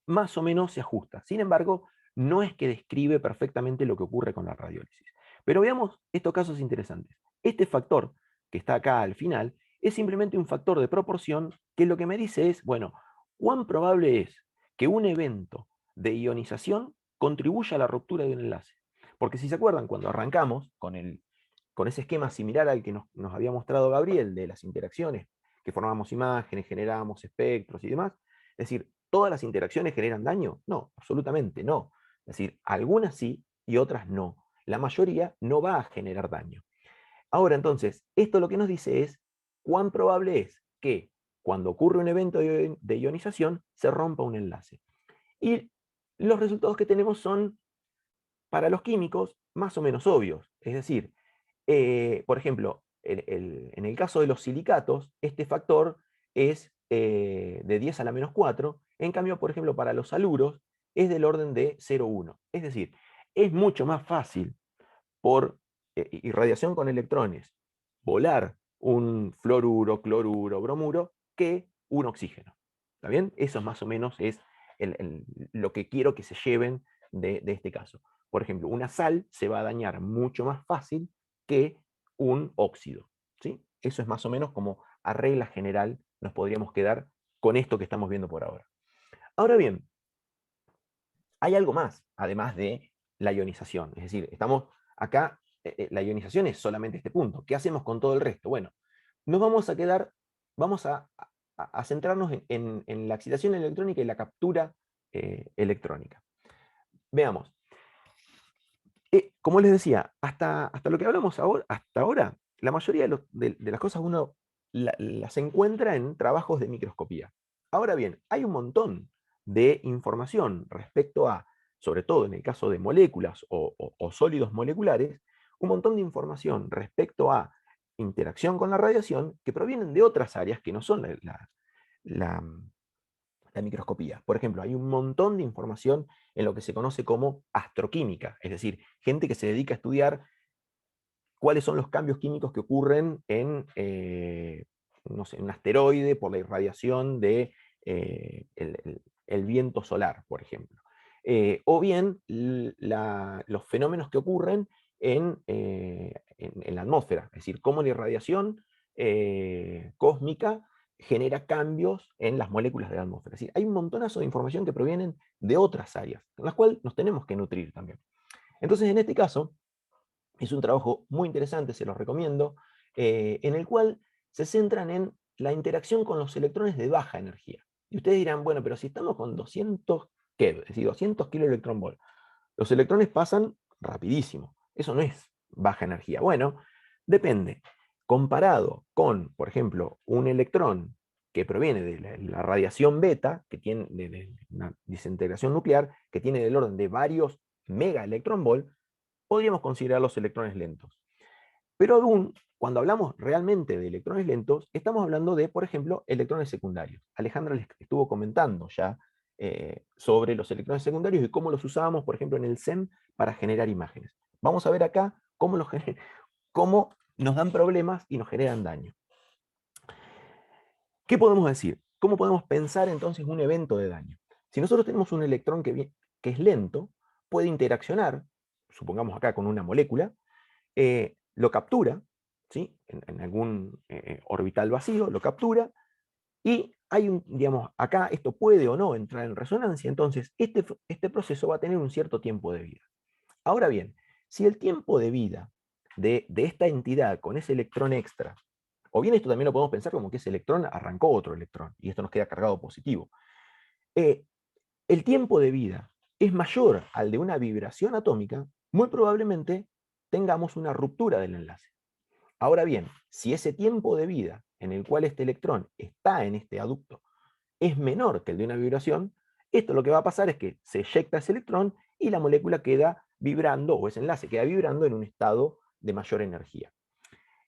[SPEAKER 3] más o menos se ajusta. Sin embargo, no es que describe perfectamente lo que ocurre con la radiólisis. Pero veamos estos casos interesantes. Este factor que está acá al final es simplemente un factor de proporción que lo que me dice es, bueno, ¿cuán probable es que un evento de ionización contribuya a la ruptura de un enlace? Porque si se acuerdan, cuando arrancamos con ese esquema similar al que nos había mostrado Gabriel de las interacciones, que formamos imágenes, generábamos espectros y demás, es decir, ¿todas las interacciones generan daño? No, absolutamente no. Es decir, algunas sí y otras no. La mayoría no va a generar daño. Ahora entonces, esto lo que nos dice es cuán probable es que cuando ocurre un evento de ionización, se rompa un enlace. Y los resultados que tenemos son, para los químicos, más o menos obvios. Es decir, por ejemplo, en el caso de los silicatos, este factor es de 10 a la menos 4. En cambio, por ejemplo, para los haluros es del orden de 0,1. Es decir, es mucho más fácil por irradiación con electrones volar un fluoruro, cloruro, bromuro que un oxígeno. ¿Está bien? Eso más o menos es lo que quiero que se lleven de este caso. Por ejemplo, una sal se va a dañar mucho más fácil que un óxido. ¿Sí? Eso es más o menos como a regla general nos podríamos quedar con esto que estamos viendo por ahora. Ahora bien, hay algo más, además de la ionización. Es decir, estamos acá, la ionización es solamente este punto. ¿Qué hacemos con todo el resto? Bueno, nos vamos a quedar, vamos a centrarnos en la excitación electrónica y la captura electrónica. Veamos. Como les decía, hasta lo que hablamos hasta ahora, la mayoría de las cosas uno las encuentra en trabajos de microscopía. Ahora bien, hay un montón de información respecto a, sobre todo en el caso de moléculas o sólidos moleculares, un montón de información respecto a interacción con la radiación que provienen de otras áreas que no son la microscopía. Por ejemplo, hay un montón de información en lo que se conoce como astroquímica, es decir, gente que se dedica a estudiar cuáles son los cambios químicos que ocurren en, no sé, un asteroide por la irradiación de el viento solar, por ejemplo. O bien los fenómenos que ocurren en la atmósfera, es decir, cómo la irradiación cósmica genera cambios en las moléculas de la atmósfera. Es decir, hay un montonazo de información que provienen de otras áreas, en las cuales nos tenemos que nutrir también. Entonces, en este caso, es un trabajo muy interesante, se los recomiendo, en el cual se centran en la interacción con los electrones de baja energía. Y ustedes dirán, bueno, pero si estamos con 200 keV, es decir, 200 kiloelectronvolt, los electrones pasan rapidísimo. Eso no es baja energía. Bueno, depende. Comparado con, por ejemplo, un electrón que proviene de la radiación beta, que tiene de una desintegración nuclear, que tiene del orden de varios megaelectronvolt, podríamos considerar los electrones lentos. Pero aún, cuando hablamos realmente de electrones lentos, estamos hablando de, por ejemplo, electrones secundarios. Alejandra les estuvo comentando ya sobre los electrones secundarios y cómo los usábamos, por ejemplo, en el SEM para generar imágenes. Vamos a ver acá cómo nos dan problemas y nos generan daño. ¿Qué podemos decir? ¿Cómo podemos pensar entonces un evento de daño? Si nosotros tenemos un electrón que es lento, puede interaccionar, supongamos acá con una molécula, lo captura, ¿sí? en algún orbital vacío, lo captura, y hay digamos, acá esto puede o no entrar en resonancia, entonces este proceso va a tener un cierto tiempo de vida. Ahora bien, si el tiempo de vida de esta entidad con ese electrón extra, o bien esto también lo podemos pensar como que ese electrón arrancó otro electrón, y esto nos queda cargado positivo, el tiempo de vida es mayor al de una vibración atómica, muy probablemente tengamos una ruptura del enlace. Ahora bien, si ese tiempo de vida en el cual este electrón está en este aducto es menor que el de una vibración, esto lo que va a pasar es que se eyecta ese electrón y la molécula queda vibrando, o ese enlace queda vibrando en un estado de mayor energía.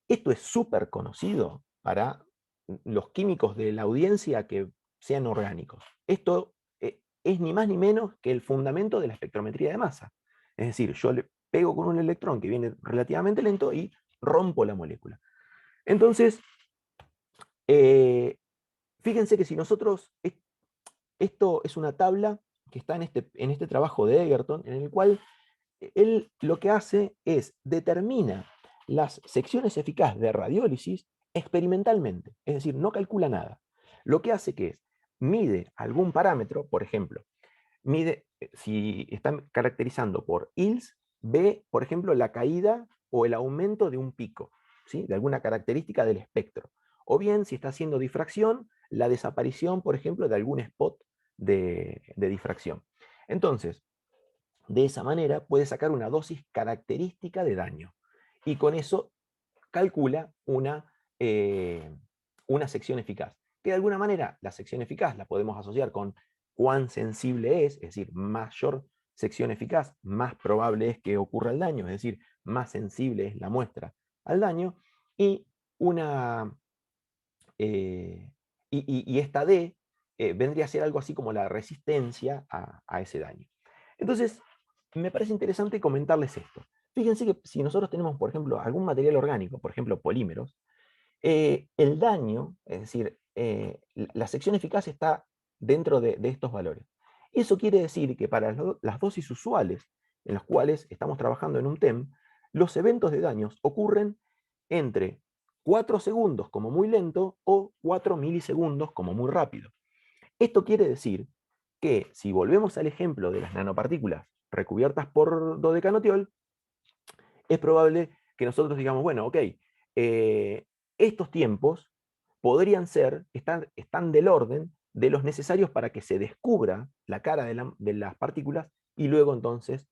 [SPEAKER 3] Esto es súper conocido para los químicos de la audiencia que sean orgánicos. Esto es ni más ni menos que el fundamento de la espectrometría de masa. Es decir, yo le pego con un electrón que viene relativamente lento y rompo la molécula. Entonces, fíjense que si nosotros, esto es una tabla que está en este trabajo de Egerton, en el cual él lo que hace es determina las secciones eficaces de radiólisis experimentalmente, es decir, no calcula nada. Lo que hace que es, mide algún parámetro, por ejemplo, mide, si están caracterizando por ILS, ve, por ejemplo, la caída o el aumento de un pico, ¿sí? De alguna característica del espectro. O bien, si está haciendo difracción, la desaparición, por ejemplo, de algún spot de difracción. Entonces, de esa manera puede sacar una dosis característica de daño. Y con eso calcula una sección eficaz. que de alguna manera la sección eficaz la podemos asociar con cuán sensible es decir, mayor sección eficaz, más probable es que ocurra el daño, es decir, más sensible es la muestra al daño, y, una, y esta D vendría a ser algo así como la resistencia a ese daño. Entonces, me parece interesante comentarles esto. Fíjense que si nosotros tenemos, por ejemplo, algún material orgánico, por ejemplo, polímeros, el daño, es decir, la sección eficaz está dentro de estos valores. Eso quiere decir que para las dosis usuales en las cuales estamos trabajando en un TEM, los eventos de daños ocurren entre 4 segundos como muy lento o 4 milisegundos como muy rápido. Esto quiere decir que si volvemos al ejemplo de las nanopartículas recubiertas por dodecanotiol, es probable que nosotros digamos, bueno, ok, estos tiempos podrían ser, están del orden de los necesarios para que se descubra la cara de las partículas y luego entonces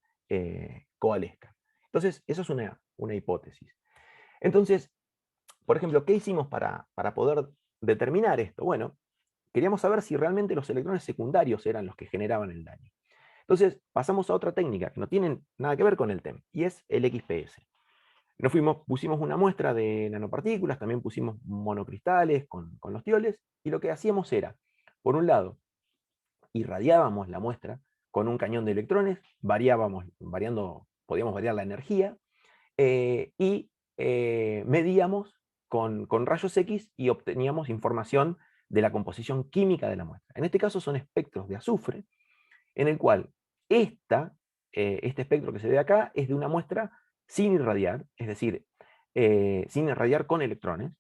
[SPEAKER 3] coalesca. Entonces, eso es una hipótesis. Entonces, por ejemplo, ¿qué hicimos para poder determinar esto? Bueno, queríamos saber si realmente los electrones secundarios eran los que generaban el daño. Entonces, pasamos a otra técnica que no tiene nada que ver con el TEM, y es el XPS. Pusimos una muestra de nanopartículas, también pusimos monocristales con los tioles, y lo que hacíamos era, por un lado, irradiábamos la muestra con un cañón de electrones, podíamos variar la energía, y medíamos con rayos X y obteníamos información de la composición química de la muestra. En este caso son espectros de azufre, en el cual este espectro que se ve acá es de una muestra sin irradiar, es decir, sin irradiar con electrones,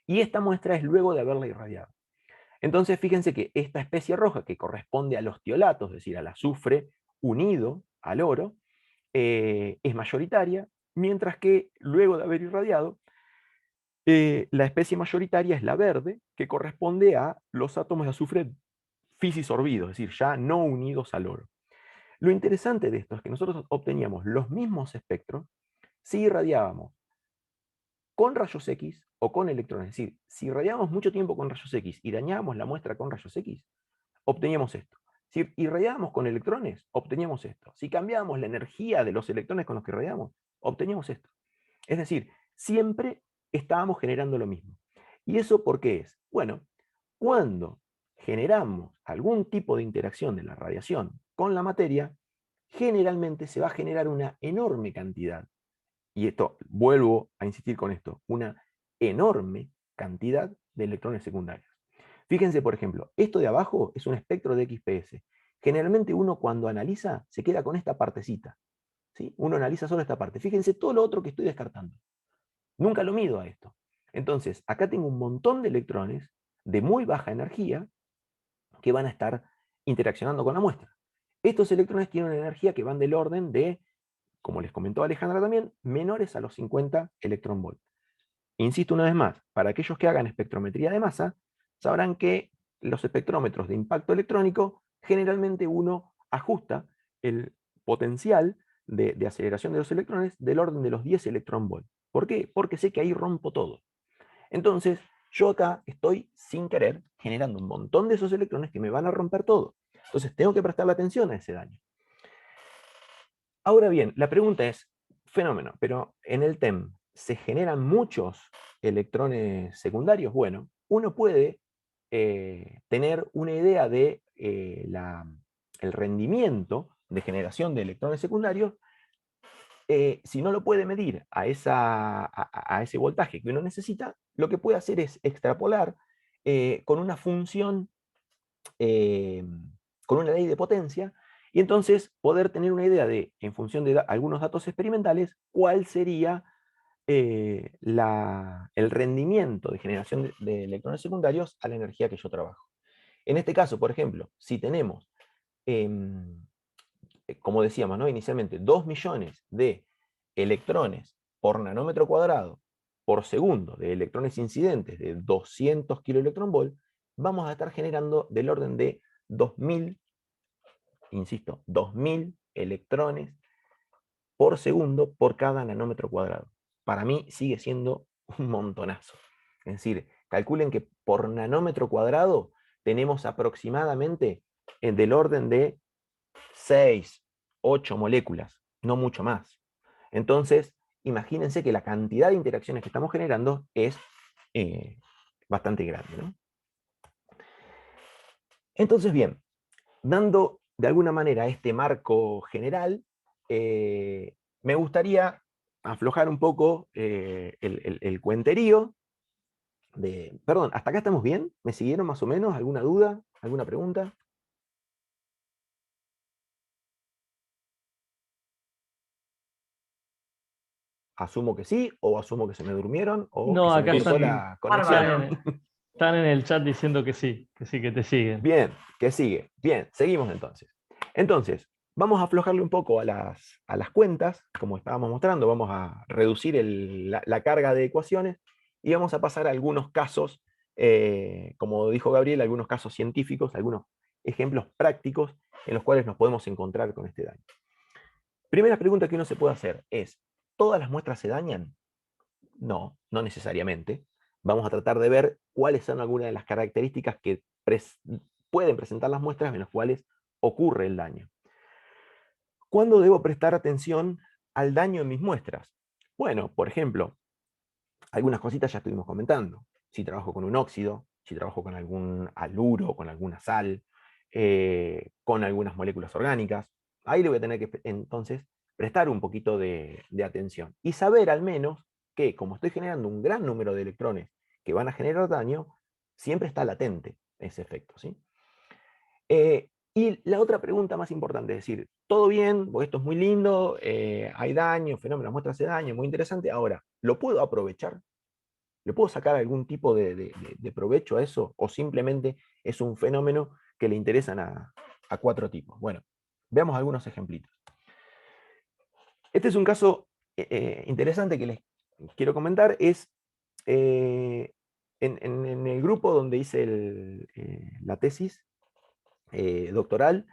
[SPEAKER 3] y esta muestra es luego de haberla irradiado. Entonces, fíjense que esta especie roja, que corresponde a los tiolatos, es decir, al azufre unido al oro, es mayoritaria, mientras que luego de haber irradiado, la especie mayoritaria es la verde, que corresponde a los átomos de azufre fisisorbidos, es decir, ya no unidos al oro. Lo interesante de esto es que nosotros obteníamos los mismos espectros si irradiábamos con rayos X o con electrones. Es decir, si irradiábamos mucho tiempo con rayos X y dañábamos la muestra con rayos X, obteníamos esto. Si irradiábamos con electrones, obteníamos esto. Si cambiábamos la energía de los electrones con los que irradiábamos, obteníamos esto. Es decir, siempre estábamos generando lo mismo. ¿Y eso por qué es? Bueno, cuando generamos algún tipo de interacción de la radiación con la materia, generalmente se va a generar una enorme cantidad, y esto, vuelvo a insistir con esto, una enorme cantidad de electrones secundarios. Fíjense, por ejemplo, esto de abajo es un espectro de XPS. Generalmente uno cuando analiza se queda con esta partecita. ¿Sí? Uno analiza solo esta parte. Fíjense todo lo otro que estoy descartando. Nunca lo mido a esto. Entonces, acá tengo un montón de electrones de muy baja energía que van a estar interaccionando con la muestra. Estos electrones tienen una energía que van del orden de, como les comentó Alejandra también, menores a los 50 electronvolt. Insisto una vez más, para aquellos que hagan espectrometría de masa, sabrán que los espectrómetros de impacto electrónico, generalmente uno ajusta el potencial de aceleración de los electrones del orden de los 10 electronvolt. ¿Por qué? Porque sé que ahí rompo todo. Entonces, yo acá estoy sin querer generando un montón de esos electrones que me van a romper todo. Entonces, tengo que prestarle atención a ese daño. Ahora bien, la pregunta es, fenómeno, pero en el TEM, ¿se generan muchos electrones secundarios? Bueno, uno puede tener una idea de el rendimiento de generación de electrones secundarios. Si no lo puede medir a ese voltaje que uno necesita, lo que puede hacer es extrapolar con una función, con una ley de potencia, y entonces poder tener una idea de, en función de algunos datos experimentales, cuál sería el rendimiento de generación de electrones secundarios a la energía que yo trabajo. En este caso, por ejemplo, si tenemos, como decíamos, ¿no? Inicialmente, 2 millones de electrones por nanómetro cuadrado por segundo de electrones incidentes de 200 kiloelectronvolt, vamos a estar generando del orden de 2000, insisto, 2000 electrones por segundo por cada nanómetro cuadrado. Para mí sigue siendo un montonazo. Es decir, Calculen que por nanómetro cuadrado tenemos aproximadamente del orden de 6, 8 moléculas, no mucho más. Entonces, imagínense que la cantidad de interacciones que estamos generando es bastante grande, ¿no? Entonces, bien, dando de alguna manera este marco general, me gustaría aflojar un poco el cuenterío. Perdón, ¿hasta acá estamos bien? ¿Me siguieron más o menos? ¿Alguna duda? ¿Alguna pregunta? Asumo que sí, o asumo que se me durmieron, o que
[SPEAKER 2] No,
[SPEAKER 3] se me
[SPEAKER 2] acá
[SPEAKER 3] cortó
[SPEAKER 2] están,
[SPEAKER 3] la conexión.
[SPEAKER 4] Bárbaro.
[SPEAKER 2] están en el chat diciendo que sí, que te siguen.
[SPEAKER 3] Bien, ¿qué sigue? Bien, seguimos entonces. Entonces, vamos a aflojarle un poco a las cuentas, como estábamos mostrando, vamos a reducir la carga de ecuaciones y vamos a pasar a algunos casos, como dijo Gabriel, algunos casos científicos, algunos ejemplos prácticos en los cuales nos podemos encontrar con este daño. Primera pregunta que uno se puede hacer es, ¿todas las muestras se dañan? No, no necesariamente. Vamos a tratar de ver cuáles son algunas de las características que pueden presentar las muestras en las cuales ocurre el daño. ¿Cuándo debo prestar atención al daño en mis muestras? Bueno, por ejemplo, algunas cositas ya estuvimos comentando. Si trabajo con un óxido, si trabajo con algún haluro, con alguna sal, con algunas moléculas orgánicas, ahí le voy a tener que entonces prestar un poquito de atención y saber al menos que como estoy generando un gran número de electrones que van a generar daño, siempre está latente ese efecto, ¿sí? Y la otra pregunta más importante es decir, todo bien, porque esto es muy lindo, hay daño, fenómenos, muestras de daño, muy interesante, ahora, ¿lo puedo aprovechar? ¿Le puedo sacar algún tipo de provecho a eso? ¿O simplemente es un fenómeno que le interesan a 4 tipos? Bueno, veamos algunos ejemplitos. Este es un caso interesante que les quiero comentar. Es en el grupo donde hice la tesis doctoral,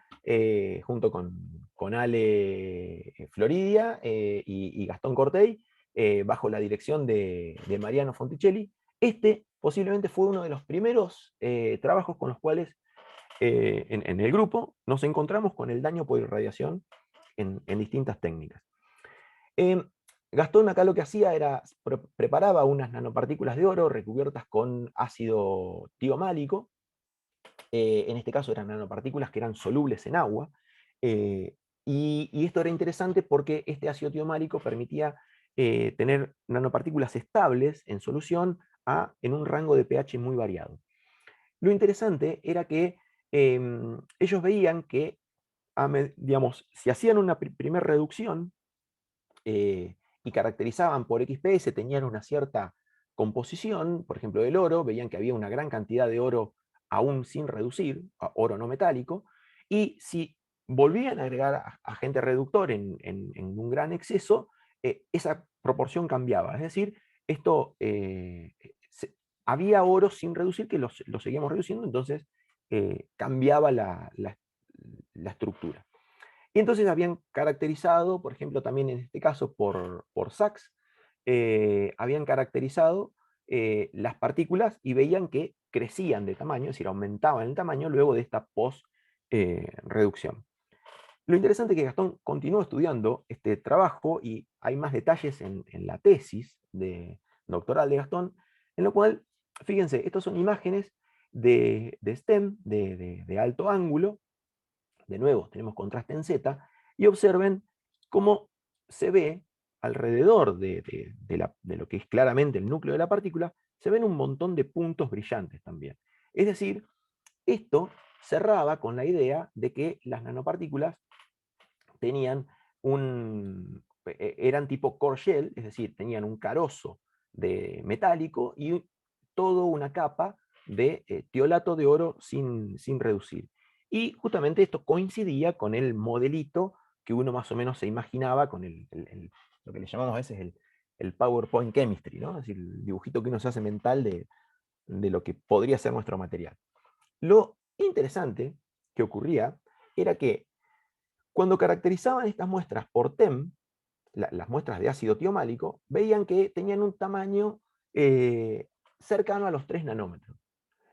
[SPEAKER 3] junto con Ale Floridia y Gastón Cortey, bajo la dirección de Mariano Fonticelli. Este posiblemente fue uno de los primeros trabajos con los cuales en el grupo nos encontramos con el daño por irradiación en distintas técnicas. Gastón acá lo que hacía era, preparaba unas nanopartículas de oro recubiertas con ácido tiomálico. En este caso eran nanopartículas que eran solubles en agua, y esto era interesante porque este ácido tiomálico permitía tener nanopartículas estables en solución en un rango de pH muy variado. Lo interesante era que ellos veían que, digamos, si hacían una primera reducción y caracterizaban por XPS, tenían una cierta composición, por ejemplo, del oro, veían que había una gran cantidad de oro aún sin reducir, oro no metálico, y si volvían a agregar agente reductor en un gran exceso, esa proporción cambiaba. Es decir, esto, había oro sin reducir que lo seguíamos reduciendo, entonces cambiaba la estructura. Y entonces habían caracterizado, por ejemplo, también en este caso por Sachs, habían caracterizado las partículas y veían que crecían de tamaño, es decir, aumentaban el tamaño luego de esta post-reducción. Lo interesante es que Gastón continuó estudiando este trabajo y hay más detalles en la tesis doctoral de Gastón, en lo cual, fíjense, estas son imágenes de STEM, de alto ángulo. De nuevo, tenemos contraste en Z, y observen cómo se ve alrededor de lo que es claramente el núcleo de la partícula, se ven un montón de puntos brillantes también. Es decir, esto cerraba con la idea de que las nanopartículas tenían eran tipo core shell, es decir, tenían un carozo de metálico y toda una capa de tiolato de oro sin reducir. Y justamente esto coincidía con el modelito que uno más o menos se imaginaba con lo que le llamamos a veces el PowerPoint Chemistry, ¿no? Es decir, el dibujito que uno se hace mental de lo que podría ser nuestro material. Lo interesante que ocurría era que cuando caracterizaban estas muestras por TEM, las muestras de ácido tiomálico, veían que tenían un tamaño cercano a los 3 nanómetros.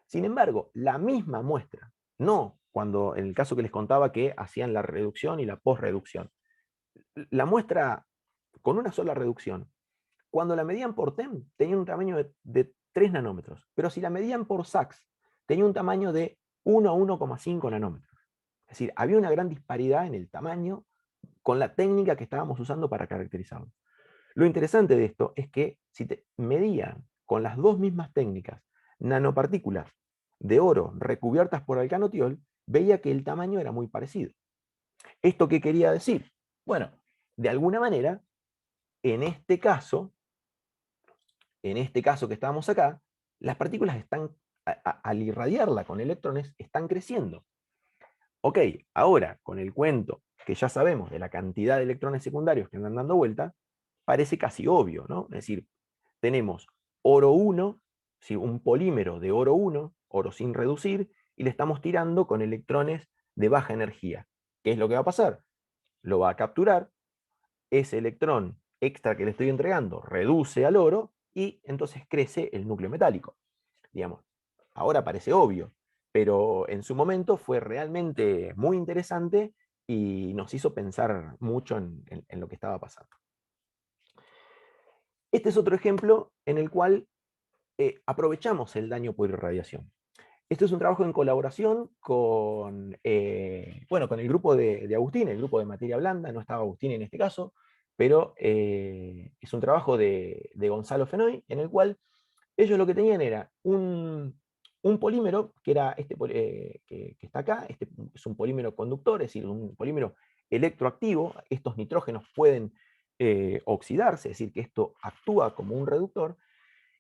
[SPEAKER 3] Sin embargo, la misma muestra, no cuando en el caso que les contaba que hacían la reducción y la posreducción, la muestra con una sola reducción, cuando la medían por TEM, tenía un tamaño de 3 nanómetros, pero si la medían por SAX, tenía un tamaño de 1 a 1,5 nanómetros. Es decir, había una gran disparidad en el tamaño con la técnica que estábamos usando para caracterizarlo. Lo interesante de esto es que si te medían con las dos mismas técnicas nanopartículas de oro recubiertas por alcanotiol, veía que el tamaño era muy parecido. ¿Esto qué quería decir? Bueno, de alguna manera, en este caso que estábamos acá, las partículas están, al irradiarla con electrones, están creciendo. Ok, ahora con el cuento que ya sabemos de la cantidad de electrones secundarios que andan dando vuelta, parece casi obvio, ¿no? Es decir, tenemos oro 1, ¿sí? Un polímero de oro 1, oro sin reducir, y le estamos tirando con electrones de baja energía. ¿Qué es lo que va a pasar? Lo va a capturar, ese electrón extra que le estoy entregando reduce al oro y entonces crece el núcleo metálico. Digamos, ahora parece obvio, pero en su momento fue realmente muy interesante y nos hizo pensar mucho en lo que estaba pasando. Este es otro ejemplo en el cual aprovechamos el daño por irradiación. Esto es un trabajo en colaboración con, bueno, con el grupo de Agustín, el grupo de materia blanda, no estaba Agustín en este caso, pero es un trabajo de Gonzalo Fenoy, en el cual ellos lo que tenían era un polímero, que era este que está acá, este es un polímero conductor, es decir, un polímero electroactivo. Estos nitrógenos pueden oxidarse, es decir, que esto actúa como un reductor,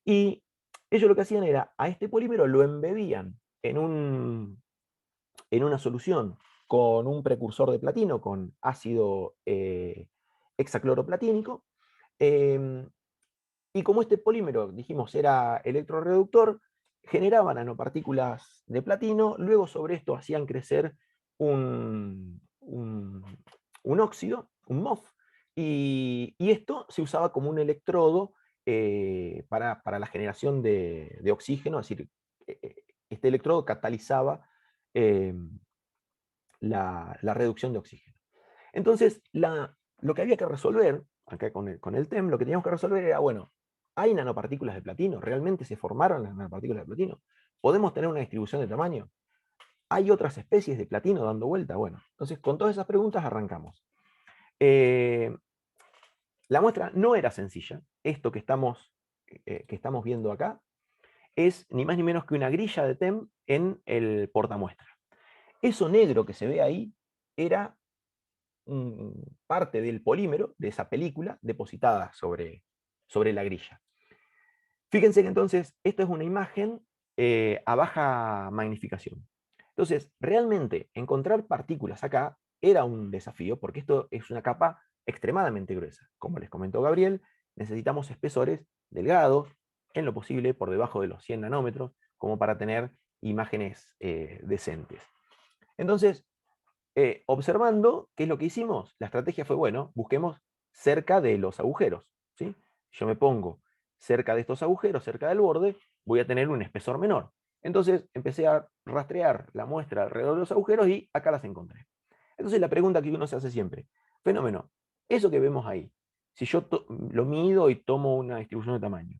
[SPEAKER 3] y ellos lo que hacían era, a este polímero lo embebían en una solución con un precursor de platino, con ácido hexacloroplatínico, y como este polímero, dijimos, era electroreductor, generaban nanopartículas de platino, luego sobre esto hacían crecer un óxido, un MOF, y esto se usaba como un electrodo para la generación de oxígeno, es decir, este electrodo catalizaba eh, la reducción de oxígeno. Entonces, lo que había que resolver, acá con el TEM, lo que teníamos que resolver era, bueno, ¿hay nanopartículas de platino? ¿Realmente se formaron las nanopartículas de platino? ¿Podemos tener una distribución de tamaño? ¿Hay otras especies de platino dando vuelta? Bueno, entonces con todas esas preguntas arrancamos. La muestra no era sencilla. Esto que estamos viendo acá es ni más ni menos que una grilla de TEM en el portamuestra. Eso negro que se ve ahí era parte del polímero de esa película depositada sobre la grilla. Fíjense que entonces esto es una imagen a baja magnificación. Entonces, realmente encontrar partículas acá era un desafío porque esto es una capa extremadamente gruesa. Como les comentó Gabriel, necesitamos espesores delgados, en lo posible por debajo de los 100 nanómetros, como para tener imágenes decentes. Entonces, observando, ¿qué es lo que hicimos? La estrategia fue, bueno, busquemos cerca de los agujeros, ¿sí? Yo me pongo cerca de estos agujeros, cerca del borde, voy a tener un espesor menor. Entonces empecé a rastrear la muestra alrededor de los agujeros y acá las encontré. Entonces la pregunta que uno se hace siempre, fenómeno, eso que vemos ahí, si yo lo mido y tomo una distribución de tamaño,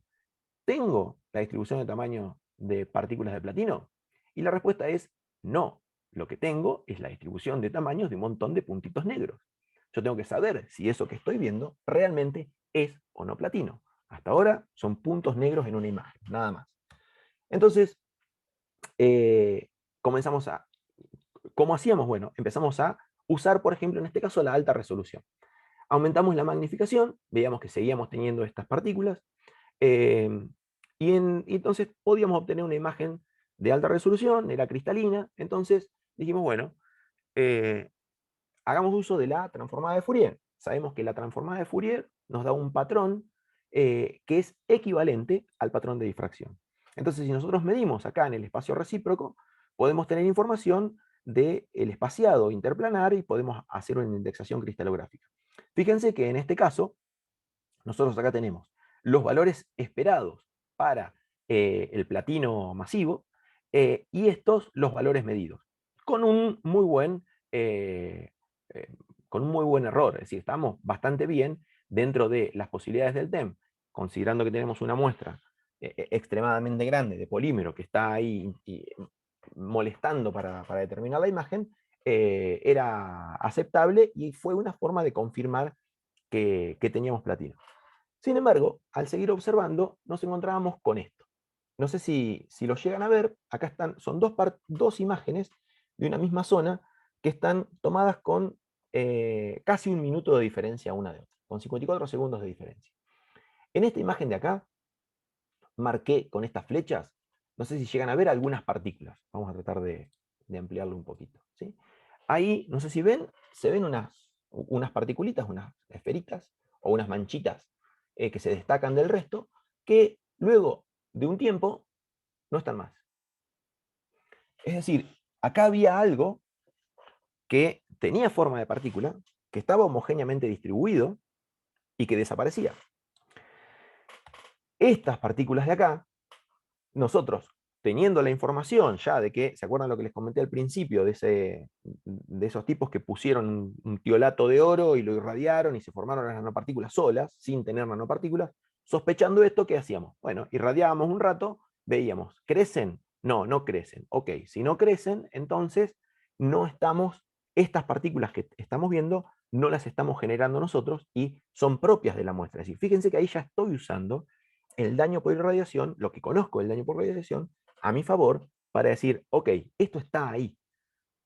[SPEAKER 3] ¿tengo la distribución de tamaño de partículas de platino? Y la respuesta es no. Lo que tengo es la distribución de tamaños de un montón de puntitos negros. Yo tengo que saber si eso que estoy viendo realmente es o no platino. Hasta ahora son puntos negros en una imagen, nada más. Entonces, comenzamos a... ¿Cómo hacíamos? Bueno, empezamos a usar, por ejemplo, en este caso, la alta resolución. Aumentamos la magnificación, veíamos que seguíamos teniendo estas partículas, y entonces podíamos obtener una imagen de alta resolución, era cristalina. Entonces dijimos, bueno, hagamos uso de la transformada de Fourier. Sabemos que la transformada de Fourier nos da un patrón que es equivalente al patrón de difracción. Entonces, si nosotros medimos acá en el espacio recíproco, podemos tener información del espaciado interplanar y podemos hacer una indexación cristalográfica. Fíjense que en este caso, nosotros acá tenemos los valores esperados para el platino masivo, y estos los valores medidos, con un muy buen, con un muy buen error. Es decir, estamos bastante bien dentro de las posibilidades del TEM, considerando que tenemos una muestra extremadamente grande de polímero que está ahí molestando para determinar la imagen, era aceptable y fue una forma de confirmar que teníamos platino. Sin embargo, al seguir observando, nos encontrábamos con esto. No sé si lo llegan a ver, acá están, son dos imágenes de una misma zona que están tomadas con casi un minuto de diferencia una de otra, con 54 segundos de diferencia. En esta imagen de acá, marqué con estas flechas, no sé si llegan a ver algunas partículas. Vamos a tratar de ampliarlo un poquito. ¿Sí? Ahí, no sé si ven, se ven unas particulitas, unas esferitas o unas manchitas que se destacan del resto, que luego de un tiempo no están más. Es decir, acá había algo que tenía forma de partícula, que estaba homogéneamente distribuido y que desaparecía. Estas partículas de acá, nosotros, teniendo la información ya de que, ¿se acuerdan lo que les comenté al principio? De esos tipos que pusieron un tiolato de oro y lo irradiaron y se formaron las nanopartículas solas, sin tener nanopartículas. Sospechando esto, ¿qué hacíamos? Bueno, irradiábamos un rato, veíamos, ¿crecen? No, no crecen. Ok, si no crecen, entonces no estamos, estas partículas que estamos viendo, no las estamos generando nosotros y son propias de la muestra. Es decir, fíjense que ahí ya estoy usando el daño por irradiación, lo que conozco del daño por radiación, a mi favor, para decir, ok, esto está ahí.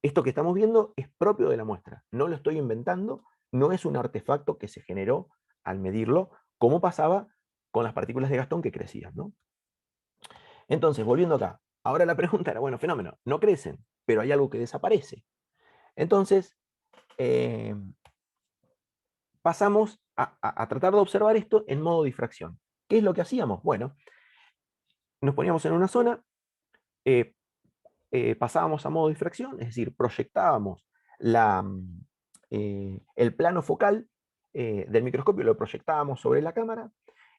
[SPEAKER 3] Esto que estamos viendo es propio de la muestra. No lo estoy inventando, no es un artefacto que se generó al medirlo, como pasaba con las partículas de Gastón que crecían, ¿no? Entonces, volviendo acá, ahora la pregunta era, bueno, fenómeno, no crecen, pero hay algo que desaparece. Entonces, pasamos a tratar de observar esto en modo difracción. ¿Qué es lo que hacíamos? Bueno, nos poníamos en una zona, pasábamos a modo difracción, es decir, proyectábamos el plano focal del microscopio, lo proyectábamos sobre la cámara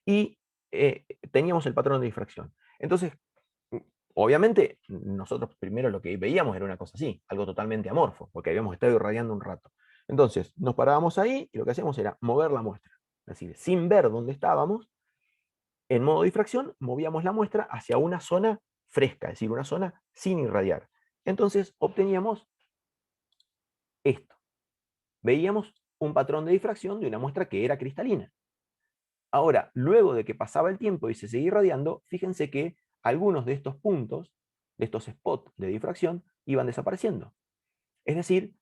[SPEAKER 3] y teníamos el patrón de difracción. Entonces, obviamente, nosotros primero lo que veíamos era una cosa así, algo totalmente amorfo, porque habíamos estado irradiando un rato. Entonces, nos parábamos ahí y lo que hacíamos era mover la muestra. Es decir, sin ver dónde estábamos, en modo difracción, movíamos la muestra hacia una zona fresca, es decir, una zona sin irradiar. Entonces obteníamos esto. Veíamos un patrón de difracción de una muestra que era cristalina. Ahora, luego de que pasaba el tiempo y se seguía irradiando, fíjense que algunos de estos puntos, de estos spots de difracción, iban desapareciendo. Es decir,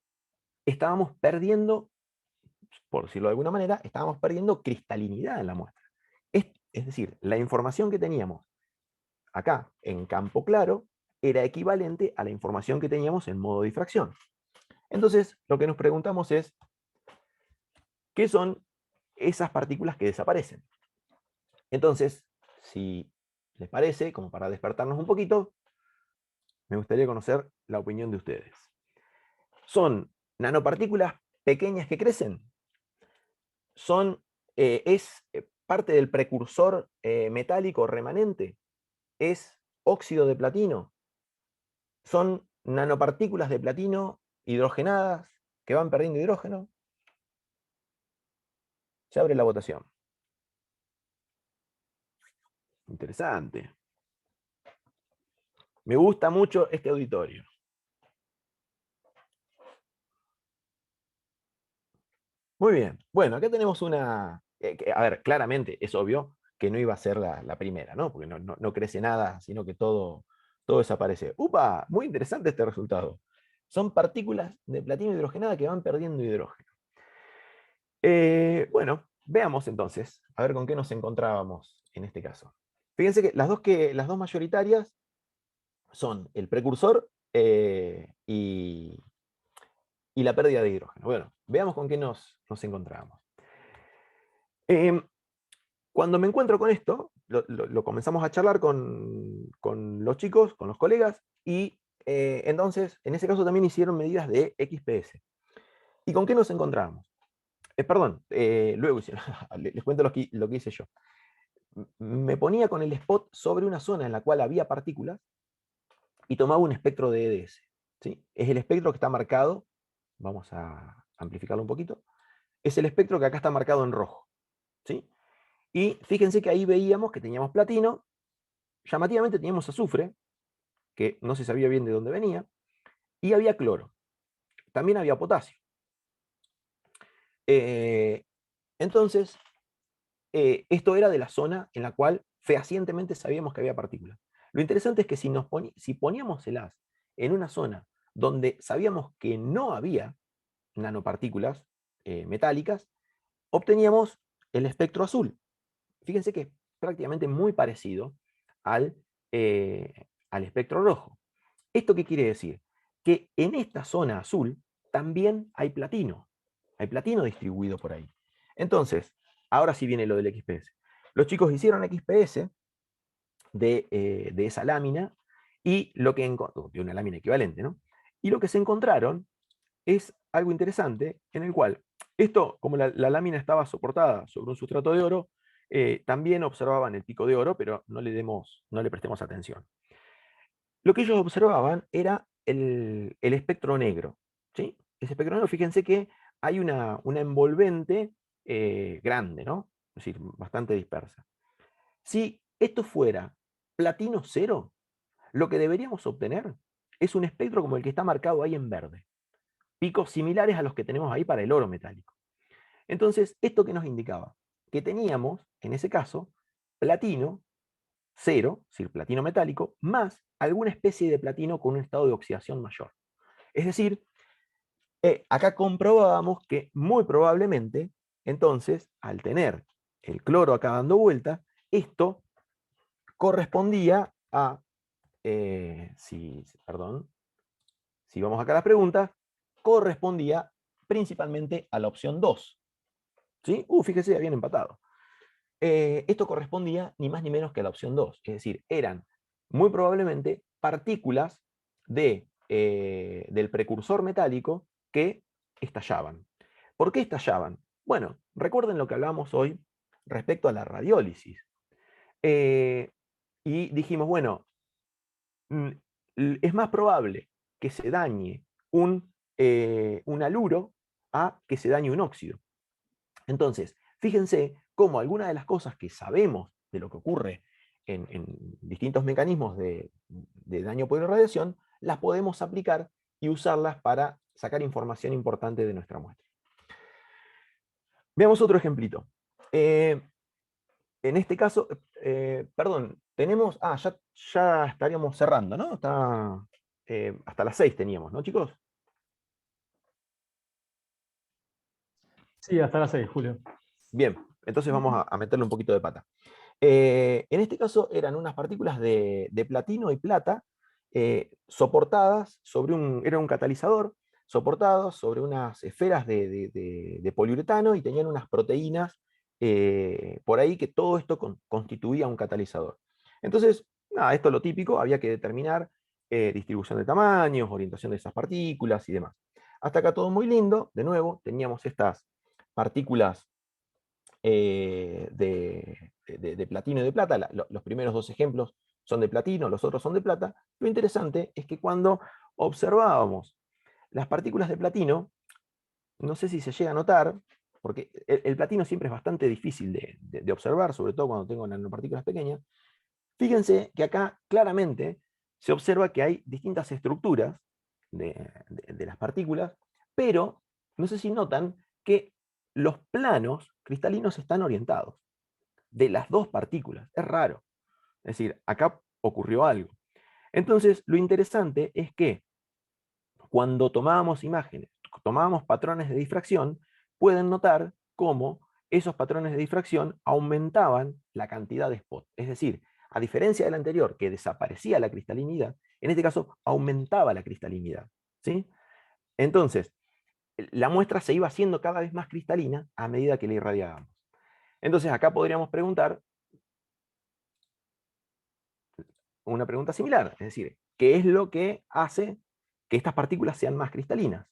[SPEAKER 3] estábamos perdiendo, por decirlo de alguna manera, estábamos perdiendo cristalinidad en la muestra. Es decir, la información que teníamos acá en campo claro era equivalente a la información que teníamos en modo difracción. Entonces, lo que nos preguntamos es, ¿qué son esas partículas que desaparecen? Entonces, si les parece, como para despertarnos un poquito, me gustaría conocer la opinión de ustedes. ¿Son nanopartículas pequeñas que crecen? ¿Es parte del precursor metálico remanente? ¿Es óxido de platino? ¿Son nanopartículas de platino hidrogenadas que van perdiendo hidrógeno? Se abre la votación. Interesante. Me gusta mucho este auditorio. Muy bien. Bueno, acá tenemos una... a ver, claramente es obvio que no iba a ser la primera, ¿no? Porque no crece nada, sino que todo desaparece. ¡Upa! Muy interesante este resultado. Son partículas de platino hidrogenada que van perdiendo hidrógeno. Bueno, veamos entonces, a ver con qué nos encontrábamos en este caso. Fíjense que las dos mayoritarias son el precursor y la pérdida de hidrógeno. Bueno, veamos con qué nos encontramos. Cuando me encuentro con esto, lo comenzamos a charlar con los chicos, con los colegas, y entonces, en ese caso también hicieron medidas de XPS. ¿Y con qué nos encontramos? Perdón, luego hicieron, les cuento lo que hice yo. me ponía con el spot sobre una zona en la cual había partículas y tomaba un espectro de EDS. ¿Sí? Es el espectro que está marcado, vamos a amplificarlo un poquito, es el espectro que acá está marcado en rojo. ¿Sí? Y fíjense que ahí veíamos que teníamos platino, llamativamente teníamos azufre, que no se sabía bien de dónde venía, y había cloro. También había potasio. Entonces, esto era de la zona en la cual fehacientemente sabíamos que había partículas. Lo interesante es que si poníamos el haz en una zona donde sabíamos que no había nanopartículas metálicas, obteníamos el espectro azul. Fíjense que es prácticamente muy parecido al, al espectro rojo. ¿Esto qué quiere decir? Que en esta zona azul también hay platino. Hay platino distribuido por ahí. Entonces, ahora sí viene lo del XPS. Los chicos hicieron XPS de esa lámina y lo que de una lámina equivalente, ¿no? Y lo que se encontraron es algo interesante en el cual esto, como la lámina estaba soportada sobre un sustrato de oro, también observaban el pico de oro, pero no le prestemos atención. Lo que ellos observaban era el espectro negro. ¿Sí? Ese espectro negro, fíjense que hay una envolvente grande, ¿no? Es decir, bastante dispersa. Si esto fuera platino cero, lo que deberíamos obtener es un espectro como el que está marcado ahí en verde. Picos similares a los que tenemos ahí para el oro metálico. Entonces, ¿esto qué nos indicaba? Que teníamos, en ese caso, platino cero, es decir, platino metálico, más alguna especie de platino con un estado de oxidación mayor. Es decir, acá comprobábamos que muy probablemente, entonces, al tener el cloro acá dando vuelta, esto correspondía a, perdón, si vamos acá a las preguntas, correspondía principalmente a la opción 2. ¿Sí? Fíjese, habían empatado. Esto correspondía ni más ni menos que a la opción 2. Es decir, eran muy probablemente partículas del precursor metálico que estallaban. ¿Por qué estallaban? Bueno, recuerden lo que hablamos hoy respecto a la radiólisis. Y dijimos, bueno, es más probable que se dañe un haluro a que se dañe un óxido. Entonces, fíjense cómo algunas de las cosas que sabemos de lo que ocurre en distintos mecanismos de daño por irradiación, las podemos aplicar y usarlas para sacar información importante de nuestra muestra. Veamos otro ejemplito. En este caso, perdón, tenemos, ya estaríamos cerrando, ¿no? Hasta las 6 teníamos, ¿no, chicos?
[SPEAKER 2] Sí, hasta las 6, Julio.
[SPEAKER 3] Bien, entonces vamos a meterle un poquito de pata. En este caso eran unas partículas de platino y plata soportadas sobre era un catalizador, soportados sobre unas esferas de poliuretano y tenían unas proteínas por ahí que todo esto constituía un catalizador. Entonces, nada, esto es lo típico, había que determinar distribución de tamaños, orientación de esas partículas y demás. Hasta acá todo muy lindo, de nuevo, teníamos estas partículas de platino y de plata. Los primeros dos ejemplos son de platino, los otros son de plata. Lo interesante es que cuando observábamos las partículas de platino, no sé si se llega a notar, porque el platino siempre es bastante difícil de observar, sobre todo cuando tengo nanopartículas pequeñas. Fíjense que acá claramente se observa que hay distintas estructuras de las partículas, pero no sé si notan que los planos cristalinos están orientados de las dos partículas. Es raro. Es decir, acá ocurrió algo. Entonces, lo interesante es que cuando tomábamos imágenes, tomábamos patrones de difracción, pueden notar cómo esos patrones de difracción aumentaban la cantidad de spot. Es decir, a diferencia del anterior, que desaparecía la cristalinidad, en este caso aumentaba la cristalinidad. ¿Sí? Entonces, la muestra se iba haciendo cada vez más cristalina a medida que la irradiábamos. Entonces, acá podríamos preguntar una pregunta similar, es decir, ¿qué es lo que hace que estas partículas sean más cristalinas?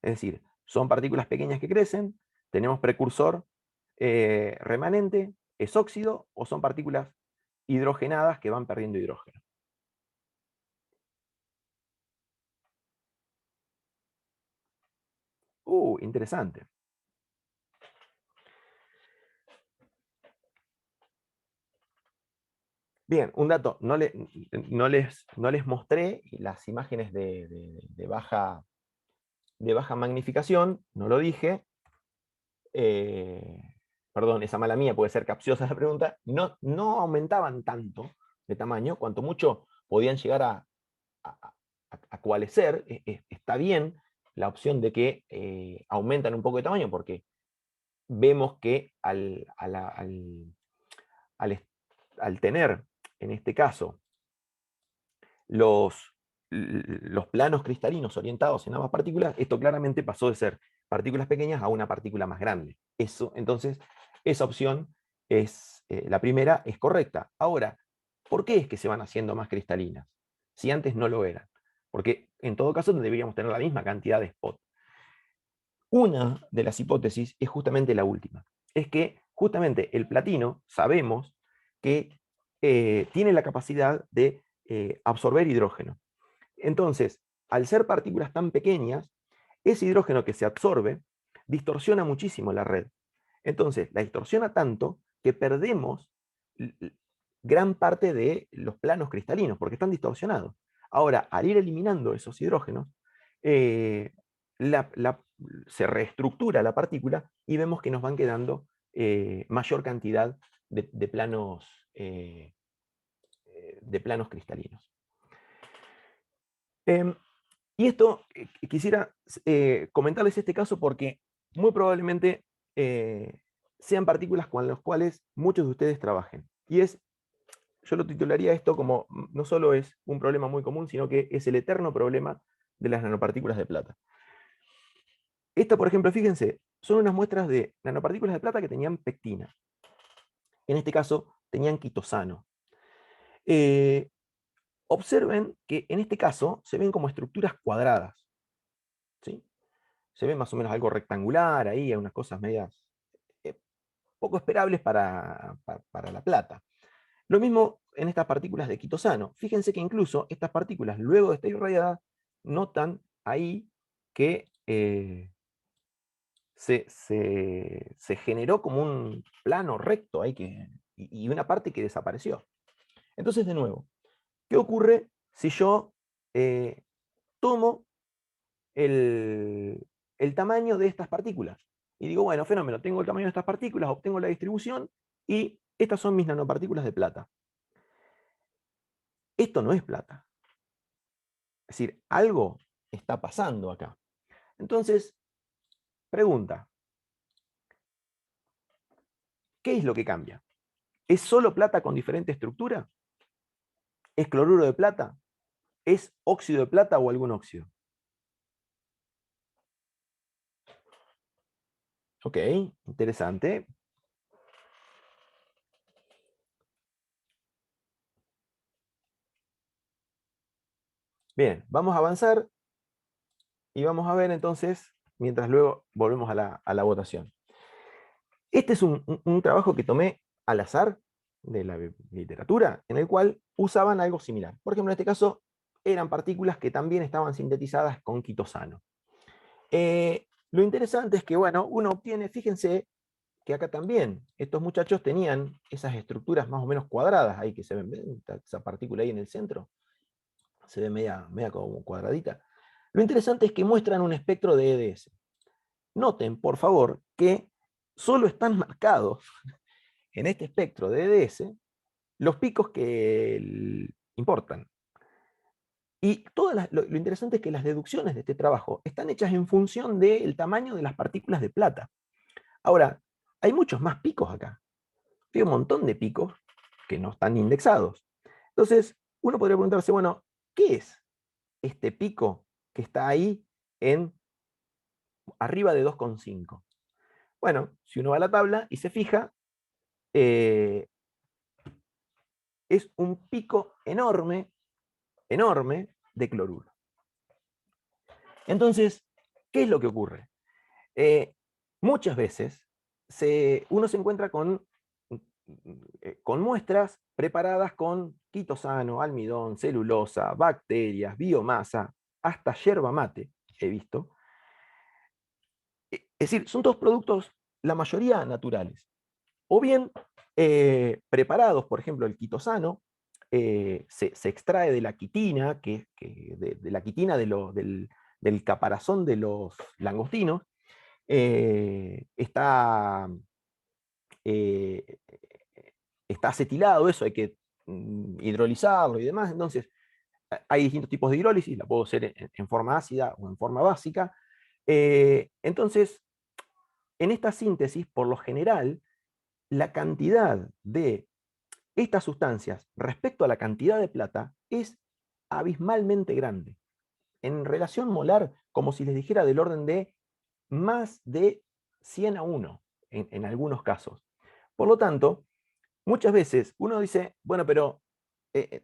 [SPEAKER 3] Es decir, son partículas pequeñas que crecen, tenemos precursor remanente, ¿Es óxido o son partículas hidrogenadas que van perdiendo hidrógeno? Interesante. Bien, un dato, no les mostré las imágenes de baja magnificación, no lo dije. Perdón, esa mala mía, puede ser capciosa la pregunta. No aumentaban tanto de tamaño, cuanto mucho podían llegar a coalescer. Está bien la opción de que aumentan un poco de tamaño, porque vemos que al tener, en este caso, los planos cristalinos orientados en ambas partículas, esto claramente pasó de ser partículas pequeñas a una partícula más grande. Entonces, esa opción la primera es correcta. Ahora, ¿por qué es que se van haciendo más cristalinas? Si antes no lo eran. Porque en todo caso deberíamos tener la misma cantidad de spot. Una de las hipótesis es justamente la última. Es que justamente el platino sabemos que tiene la capacidad de absorber hidrógeno. Entonces, al ser partículas tan pequeñas, ese hidrógeno que se absorbe distorsiona muchísimo la red. Entonces, la distorsiona tanto que perdemos gran parte de los planos cristalinos, porque están distorsionados. Ahora, al ir eliminando esos hidrógenos, se reestructura la partícula y vemos que nos van quedando mayor cantidad de planos cristalinos. Y esto quisiera comentarles este caso porque muy probablemente sean partículas con las cuales muchos de ustedes trabajen. Y yo lo titularía esto como, no solo es un problema muy común, sino que es el eterno problema de las nanopartículas de plata. Esta, por ejemplo, fíjense, son unas muestras de nanopartículas de plata que tenían pectina. En este caso, tenían quitosano. Observen que en este caso se ven como estructuras cuadradas. ¿Sí? Se ve más o menos algo rectangular ahí, hay unas cosas medias poco esperables para la plata. Lo mismo en estas partículas de quitosano. Fíjense que incluso estas partículas, luego de estar irradiadas, notan ahí que se generó como un plano recto ahí y una parte que desapareció. Entonces, de nuevo, ¿qué ocurre si yo tomo el tamaño de estas partículas? Y digo, bueno, fenómeno, tengo el tamaño de estas partículas, obtengo la distribución y estas son mis nanopartículas de plata. Esto no es plata. Es decir, algo está pasando acá. Entonces, pregunta, ¿qué es lo que cambia? ¿Es solo plata con diferente estructura? ¿Es cloruro de plata? ¿Es óxido de plata o algún óxido? Ok, interesante. Bien, vamos a avanzar y vamos a ver entonces, mientras luego volvemos a la votación. Este es un trabajo que tomé al azar de la literatura, en el cual usaban algo similar. Por ejemplo, en este caso, eran partículas que también estaban sintetizadas con quitosano. Lo interesante es que, bueno, uno obtiene, fíjense que acá también, estos muchachos tenían esas estructuras más o menos cuadradas, ahí que se ven, ¿ven? Esa partícula ahí en el centro, se ve media como cuadradita. Lo interesante es que muestran un espectro de EDS. Noten, por favor, que solo están marcados en este espectro de EDS los picos que importan. Y lo interesante es que las deducciones de este trabajo están hechas en función del tamaño de las partículas de plata. Ahora, hay muchos más picos acá. Hay un montón de picos que no están indexados. Entonces, uno podría preguntarse, bueno, ¿qué es este pico que está ahí en arriba de 2,5? Bueno, si uno va a la tabla y se fija, es un pico enorme, enorme de cloruro. Entonces, ¿qué es lo que ocurre? Muchas veces uno se encuentra con con muestras preparadas con quitosano, almidón, celulosa, bacterias, biomasa, hasta yerba mate, he visto. Es decir, son todos productos, la mayoría naturales. O bien preparados, por ejemplo, el quitosano, se extrae de la quitina, de la quitina del caparazón de los langostinos, está acetilado, eso hay que hidrolizarlo y demás. Entonces, hay distintos tipos de hidrólisis, la puedo hacer en forma ácida o en forma básica. Entonces, en esta síntesis, por lo general, la cantidad de estas sustancias respecto a la cantidad de plata es abismalmente grande. En relación molar, como si les dijera del orden de más de 100 a 1 en algunos casos. Por lo tanto, muchas veces uno dice, bueno, pero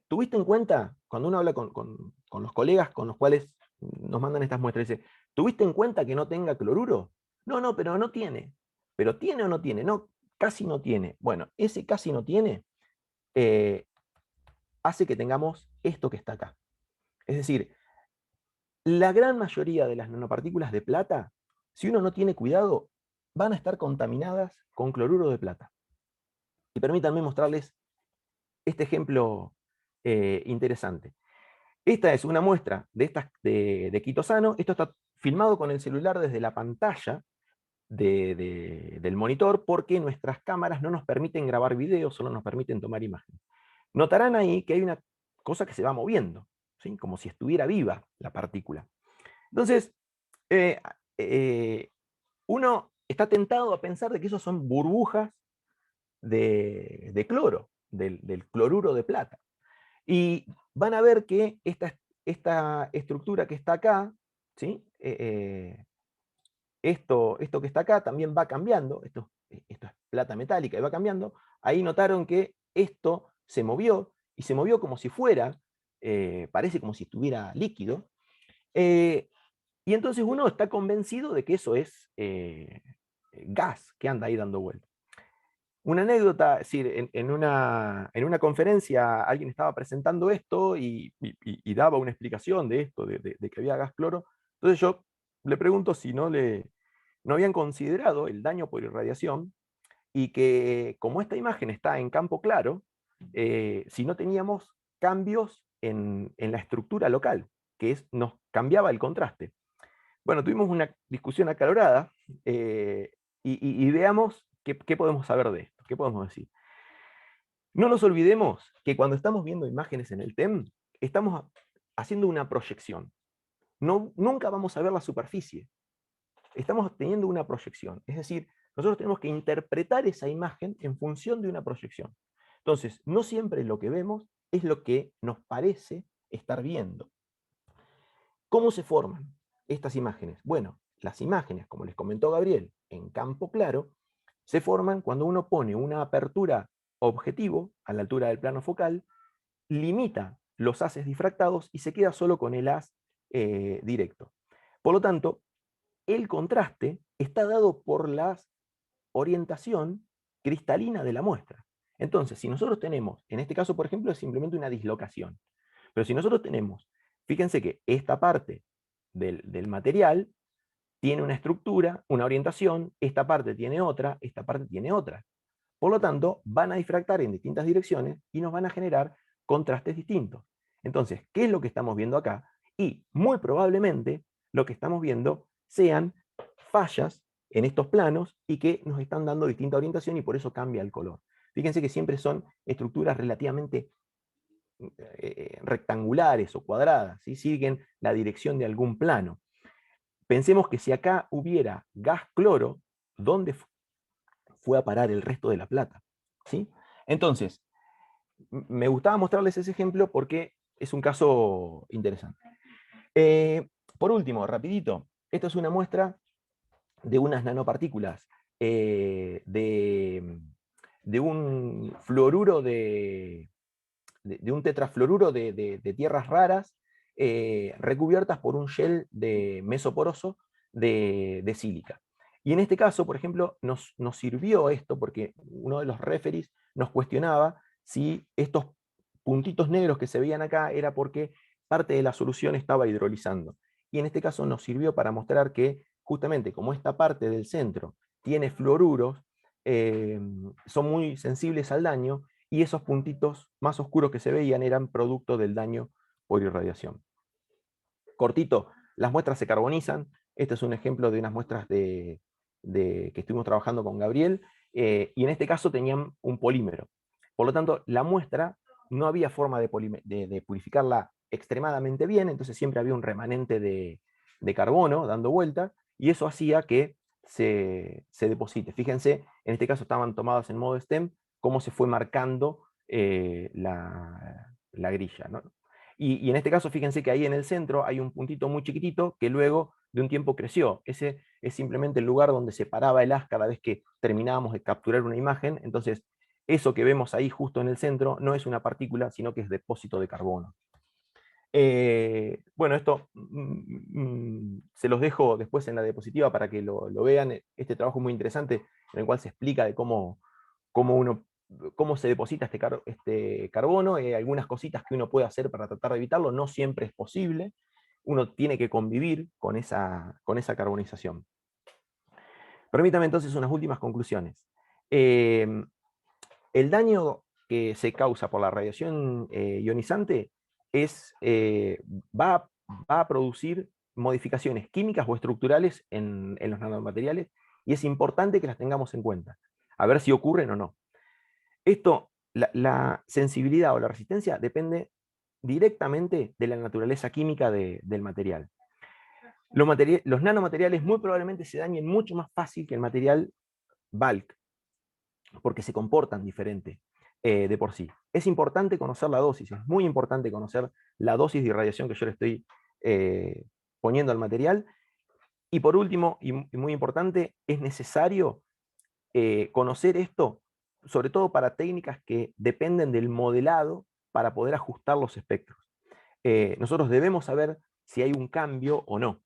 [SPEAKER 3] ¿tuviste en cuenta, cuando uno habla con los colegas con los cuales nos mandan estas muestras, dice, ¿tuviste en cuenta que no tenga cloruro? No, no, pero no tiene. ¿Pero tiene o no tiene? No, casi no tiene. Bueno, ese casi no tiene hace que tengamos esto que está acá. Es decir, la gran mayoría de las nanopartículas de plata, si uno no tiene cuidado, van a estar contaminadas con cloruro de plata. Y permítanme mostrarles este ejemplo interesante. Esta es una muestra de quitosano. Esto está filmado con el celular desde la pantalla del monitor, porque nuestras cámaras no nos permiten grabar video, solo nos permiten tomar imágenes. Notarán ahí que hay una cosa que se va moviendo, ¿sí? Como si estuviera viva la partícula. Entonces, uno está tentado a pensar de que esos son burbujas de cloro, del cloruro de plata. Y van a ver que esta estructura que está acá, ¿sí? Esto que está acá también va cambiando, esto es plata metálica y va cambiando. Ahí notaron que esto se movió, y se movió como si fuera, parece como si estuviera líquido, y entonces uno está convencido de que eso es gas que anda ahí dando vuelta. Una anécdota, es decir, en una conferencia alguien estaba presentando esto y daba una explicación de esto, de que había gas cloro. Entonces yo le pregunto si no habían considerado el daño por irradiación, y que como esta imagen está en campo claro, si no teníamos cambios en la estructura local, nos cambiaba el contraste. Bueno, tuvimos una discusión acalorada y veamos qué podemos saber de esto, qué podemos decir. No nos olvidemos que cuando estamos viendo imágenes en el TEM, estamos haciendo una proyección. Nunca vamos a ver la superficie. Estamos teniendo una proyección. Es decir, nosotros tenemos que interpretar esa imagen en función de una proyección. Entonces, no siempre lo que vemos es lo que nos parece estar viendo. ¿Cómo se forman estas imágenes? Bueno, las imágenes, como les comentó Gabriel, en campo claro, se forman cuando uno pone una apertura objetivo a la altura del plano focal, limita los haces difractados y se queda solo con el haz directo. Por lo tanto, el contraste está dado por la orientación cristalina de la muestra. Entonces, si nosotros tenemos, en este caso, por ejemplo, es simplemente una dislocación, pero si nosotros tenemos, fíjense que esta parte del material tiene una estructura, una orientación, esta parte tiene otra, esta parte tiene otra. Por lo tanto, van a difractar en distintas direcciones y nos van a generar contrastes distintos. Entonces, ¿qué es lo que estamos viendo acá? Y muy probablemente lo que estamos viendo sean fallas en estos planos y que nos están dando distinta orientación y por eso cambia el color. Fíjense que siempre son estructuras relativamente rectangulares o cuadradas, ¿sí? Siguen la dirección de algún plano. Pensemos que si acá hubiera gas cloro, ¿dónde fue a parar el resto de la plata? ¿Sí? Entonces, me gustaba mostrarles ese ejemplo porque es un caso interesante. Por último, rapidito, esto es una muestra de unas nanopartículas de un fluoruro de un tetrafluoruro de tierras raras recubiertas por un shell de mesoporoso de sílica. Y en este caso, por ejemplo, nos sirvió esto porque uno de los referees nos cuestionaba si estos puntitos negros que se veían acá era porque parte de la solución estaba hidrolizando. Y en este caso nos sirvió para mostrar que justamente como esta parte del centro tiene fluoruros, son muy sensibles al daño, y esos puntitos más oscuros que se veían eran producto del daño por irradiación. Cortito, las muestras se carbonizan. Este es un ejemplo de unas muestras que estuvimos trabajando con Gabriel, y en este caso tenían un polímero. Por lo tanto, la muestra no había forma de purificarla extremadamente bien, entonces siempre había un remanente de carbono dando vuelta, y eso hacía que se deposite. Fíjense, en este caso estaban tomadas en modo STEM, cómo se fue marcando la grilla, ¿no? Y en este caso, fíjense que ahí en el centro hay un puntito muy chiquitito que luego de un tiempo creció. Ese es simplemente el lugar donde se paraba el haz cada vez que terminábamos de capturar una imagen. Entonces, eso que vemos ahí justo en el centro no es una partícula, sino que es depósito de carbono. Bueno, esto se los dejo después en la diapositiva para que lo vean. Este trabajo es muy interesante, en el cual se explica de cómo se deposita este carbono, algunas cositas que uno puede hacer para tratar de evitarlo. No siempre es posible, uno tiene que convivir con esa carbonización. Permítame entonces unas últimas conclusiones. El daño que se causa por la radiación ionizante va a producir modificaciones químicas o estructurales en los nanomateriales, y es importante que las tengamos en cuenta, a ver si ocurren o no. Esto, la sensibilidad o la resistencia depende directamente de la naturaleza química del material. Los nanomateriales muy probablemente se dañen mucho más fácil que el material bulk, porque se comportan diferente de por sí. Es importante conocer la dosis, es muy importante conocer la dosis de irradiación que yo le estoy poniendo al material. Y por último, y muy importante, es necesario conocer esto, sobre todo para técnicas que dependen del modelado para poder ajustar los espectros. Nosotros debemos saber si hay un cambio o no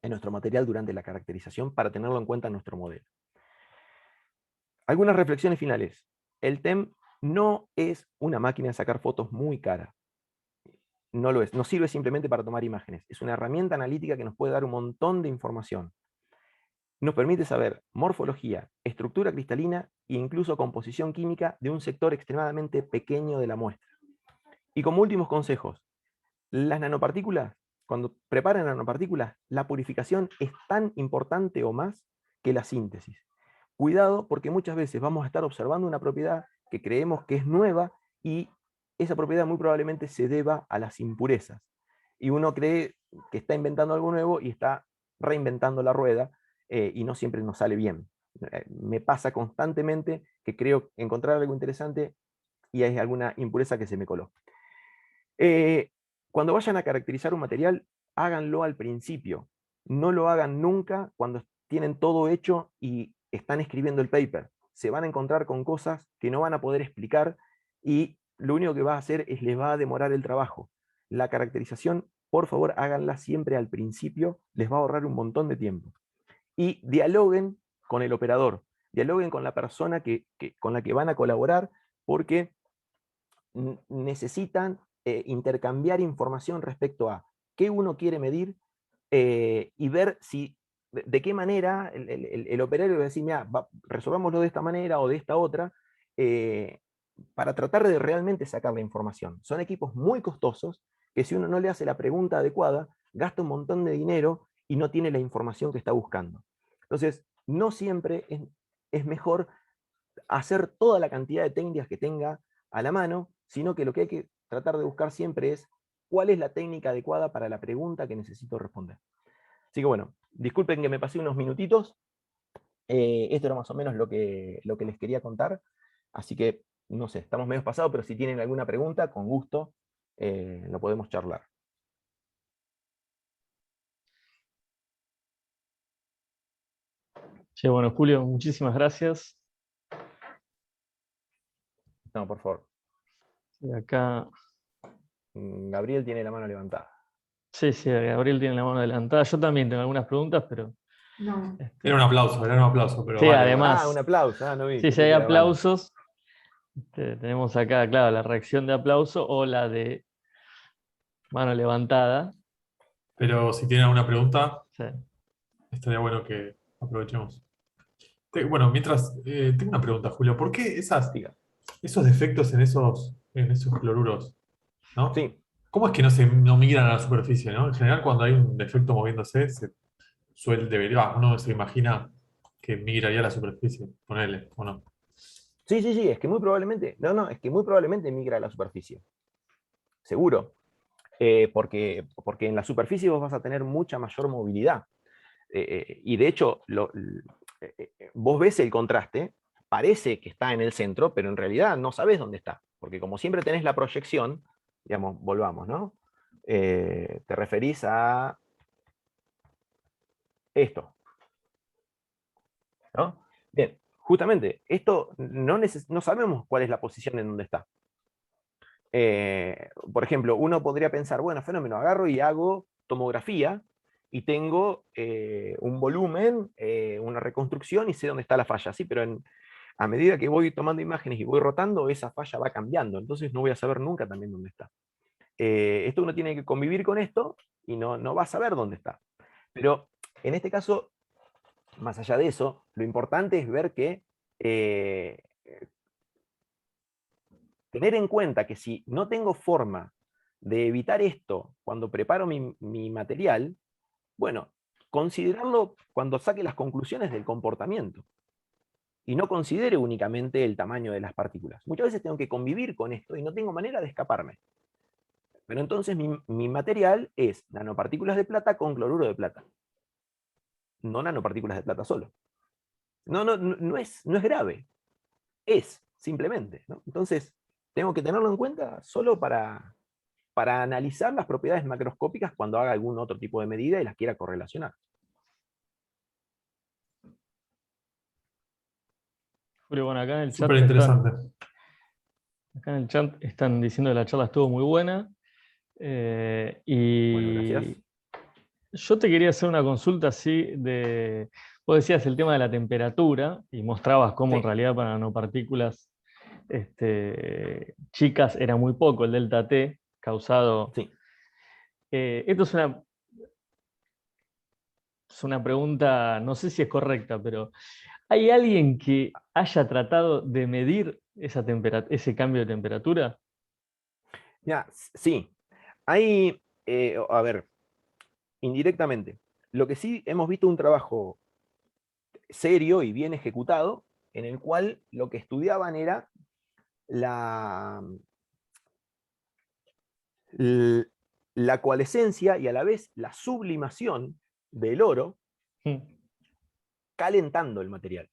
[SPEAKER 3] en nuestro material durante la caracterización para tenerlo en cuenta en nuestro modelo. Algunas reflexiones finales. El TEM no es una máquina de sacar fotos muy cara. No lo es. No sirve simplemente para tomar imágenes. Es una herramienta analítica que nos puede dar un montón de información. Nos permite saber morfología, estructura cristalina e incluso composición química de un sector extremadamente pequeño de la muestra. Y como últimos consejos, las nanopartículas, cuando preparan nanopartículas, la purificación es tan importante o más que la síntesis. Cuidado, porque muchas veces vamos a estar observando una propiedad que creemos que es nueva, y esa propiedad muy probablemente se deba a las impurezas. Y uno cree que está inventando algo nuevo y está reinventando la rueda, y no siempre nos sale bien. Me pasa constantemente que creo encontrar algo interesante y hay alguna impureza que se me coló. Cuando vayan a caracterizar un material, háganlo al principio. No lo hagan nunca cuando tienen todo hecho y están escribiendo el paper. Se van a encontrar con cosas que no van a poder explicar, y lo único que va a hacer es les va a demorar el trabajo. La caracterización, por favor, háganla siempre al principio, les va a ahorrar un montón de tiempo. Y dialoguen con el operador, dialoguen con la persona con la que van a colaborar, porque necesitan intercambiar información respecto a qué uno quiere medir, y ver si de qué manera el operario va a decir, mira, resolvámoslo de esta manera o de esta otra, para tratar de realmente sacar la información. Son equipos muy costosos que, si uno no le hace la pregunta adecuada, gasta un montón de dinero y no tiene la información que está buscando. Entonces, no siempre es mejor hacer toda la cantidad de técnicas que tenga a la mano, sino que lo que hay que tratar de buscar siempre es cuál es la técnica adecuada para la pregunta que necesito responder. Así que bueno, disculpen que me pasé unos minutitos. Esto era más o menos lo que les quería contar. Así que, no sé, estamos medio pasados, pero si tienen alguna pregunta, con gusto lo podemos charlar.
[SPEAKER 2] Sí, bueno, Julio, muchísimas gracias.
[SPEAKER 3] No, por favor.
[SPEAKER 2] Sí, acá.
[SPEAKER 3] Gabriel tiene la mano levantada.
[SPEAKER 2] Sí, Gabriel tiene la mano adelantada. Yo también tengo algunas preguntas, pero.
[SPEAKER 4] No.
[SPEAKER 1] Era un aplauso, pero
[SPEAKER 2] sí,
[SPEAKER 1] vale,
[SPEAKER 2] además.
[SPEAKER 3] Un aplauso. No vi.
[SPEAKER 2] Sí, si hay aplausos. Tenemos acá, claro, la reacción de aplauso o la de mano levantada.
[SPEAKER 1] Pero si tienen alguna pregunta,
[SPEAKER 2] Sí.
[SPEAKER 1] estaría bueno que aprovechemos. Bueno, mientras, tengo una pregunta, Julio. ¿Por qué
[SPEAKER 3] Diga.
[SPEAKER 1] esos defectos en esos cloruros, ¿no?
[SPEAKER 3] Sí,
[SPEAKER 1] ¿Cómo es que no migran a la superficie, ¿no? En general, cuando hay un defecto moviéndose, uno se imagina que migraría a la superficie, ponele, ¿o no?
[SPEAKER 3] sí, es que muy probablemente, es que muy probablemente migra a la superficie, seguro. Porque en la superficie vos vas a tener mucha mayor movilidad. Y de hecho, vos ves el contraste, parece que está en el centro, pero en realidad no sabes dónde está. Porque como siempre tenés la proyección, digamos, volvamos, ¿no? Te referís a esto, ¿no? Bien, justamente, esto no sabemos cuál es la posición en donde está. Por ejemplo, uno podría pensar, bueno, fenómeno, agarro y hago tomografía y tengo un volumen, una reconstrucción y sé dónde está la falla. Sí, pero a medida que voy tomando imágenes y voy rotando, esa falla va cambiando. Entonces no voy a saber nunca también dónde está. Esto uno tiene que convivir con esto y no va a saber dónde está. Pero en este caso, más allá de eso, lo importante es ver que eh, tener en cuenta que si no tengo forma de evitar esto cuando preparo mi material, bueno, considerarlo cuando saque las conclusiones del comportamiento y no considere únicamente el tamaño de las partículas. Muchas veces tengo que convivir con esto y no tengo manera de escaparme. Pero entonces mi material es nanopartículas de plata con cloruro de plata, no nanopartículas de plata solo. No es grave, es simplemente, ¿no? Entonces, tengo que tenerlo en cuenta solo para analizar las propiedades macroscópicas cuando haga algún otro tipo de medida y las quiera correlacionar.
[SPEAKER 2] Julio, bueno,
[SPEAKER 1] Súper interesante.
[SPEAKER 2] acá en el chat están diciendo que la charla estuvo muy buena.
[SPEAKER 3] Bueno, gracias.
[SPEAKER 2] Y yo te quería hacer una consulta así vos decías el tema de la temperatura y mostrabas cómo en
[SPEAKER 3] Sí,
[SPEAKER 2] realidad para nanopartículas chicas era muy poco el delta T causado.
[SPEAKER 3] sí.
[SPEAKER 2] Esto es una pregunta, no sé si es correcta, pero ¿hay alguien que haya tratado de medir ese cambio de temperatura?
[SPEAKER 3] Ya, sí. Hay, a ver, indirectamente. Lo que sí hemos visto un trabajo serio y bien ejecutado, en el cual lo que estudiaban era la, la coalescencia y a la vez la sublimación del oro
[SPEAKER 2] Mm.
[SPEAKER 3] calentando el material.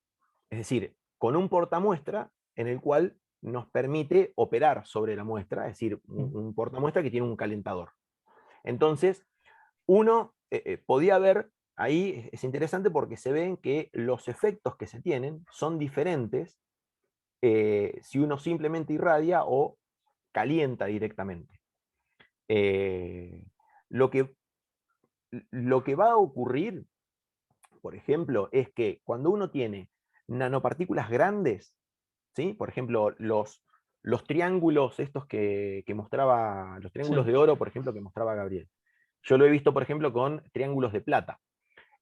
[SPEAKER 3] Es decir, con un portamuestra en el cual nos permite operar sobre la muestra, es decir, un portamuestra que tiene un calentador. Entonces, uno podía ver, ahí es interesante porque se ven que los efectos que se tienen son diferentes si uno simplemente irradia o calienta directamente. Eh, lo, que, lo que va a ocurrir, por ejemplo, es que cuando uno tiene nanopartículas grandes, ¿sí? Por ejemplo, los triángulos estos que mostraba, los triángulos
[SPEAKER 2] Sí.
[SPEAKER 3] de oro, por ejemplo, que mostraba Gabriel. Yo lo he visto, por ejemplo, con triángulos de plata.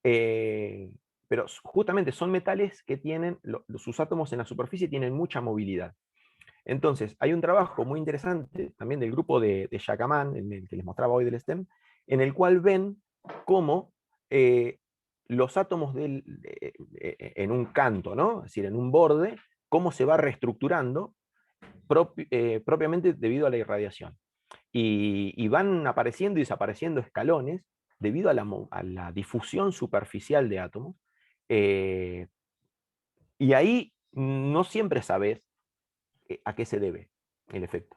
[SPEAKER 3] Pero justamente son metales que tienen, sus átomos en la superficie tienen mucha movilidad. Entonces, hay un trabajo muy interesante también del grupo de Jacquemin, en el que les mostraba hoy del STEM, en el cual ven cómo los átomos en un canto, ¿no? Es decir, en un borde, cómo se va reestructurando propiamente debido a la irradiación. Y van apareciendo y desapareciendo escalones debido a la difusión superficial de átomos. Y ahí no siempre sabes a qué se debe el efecto.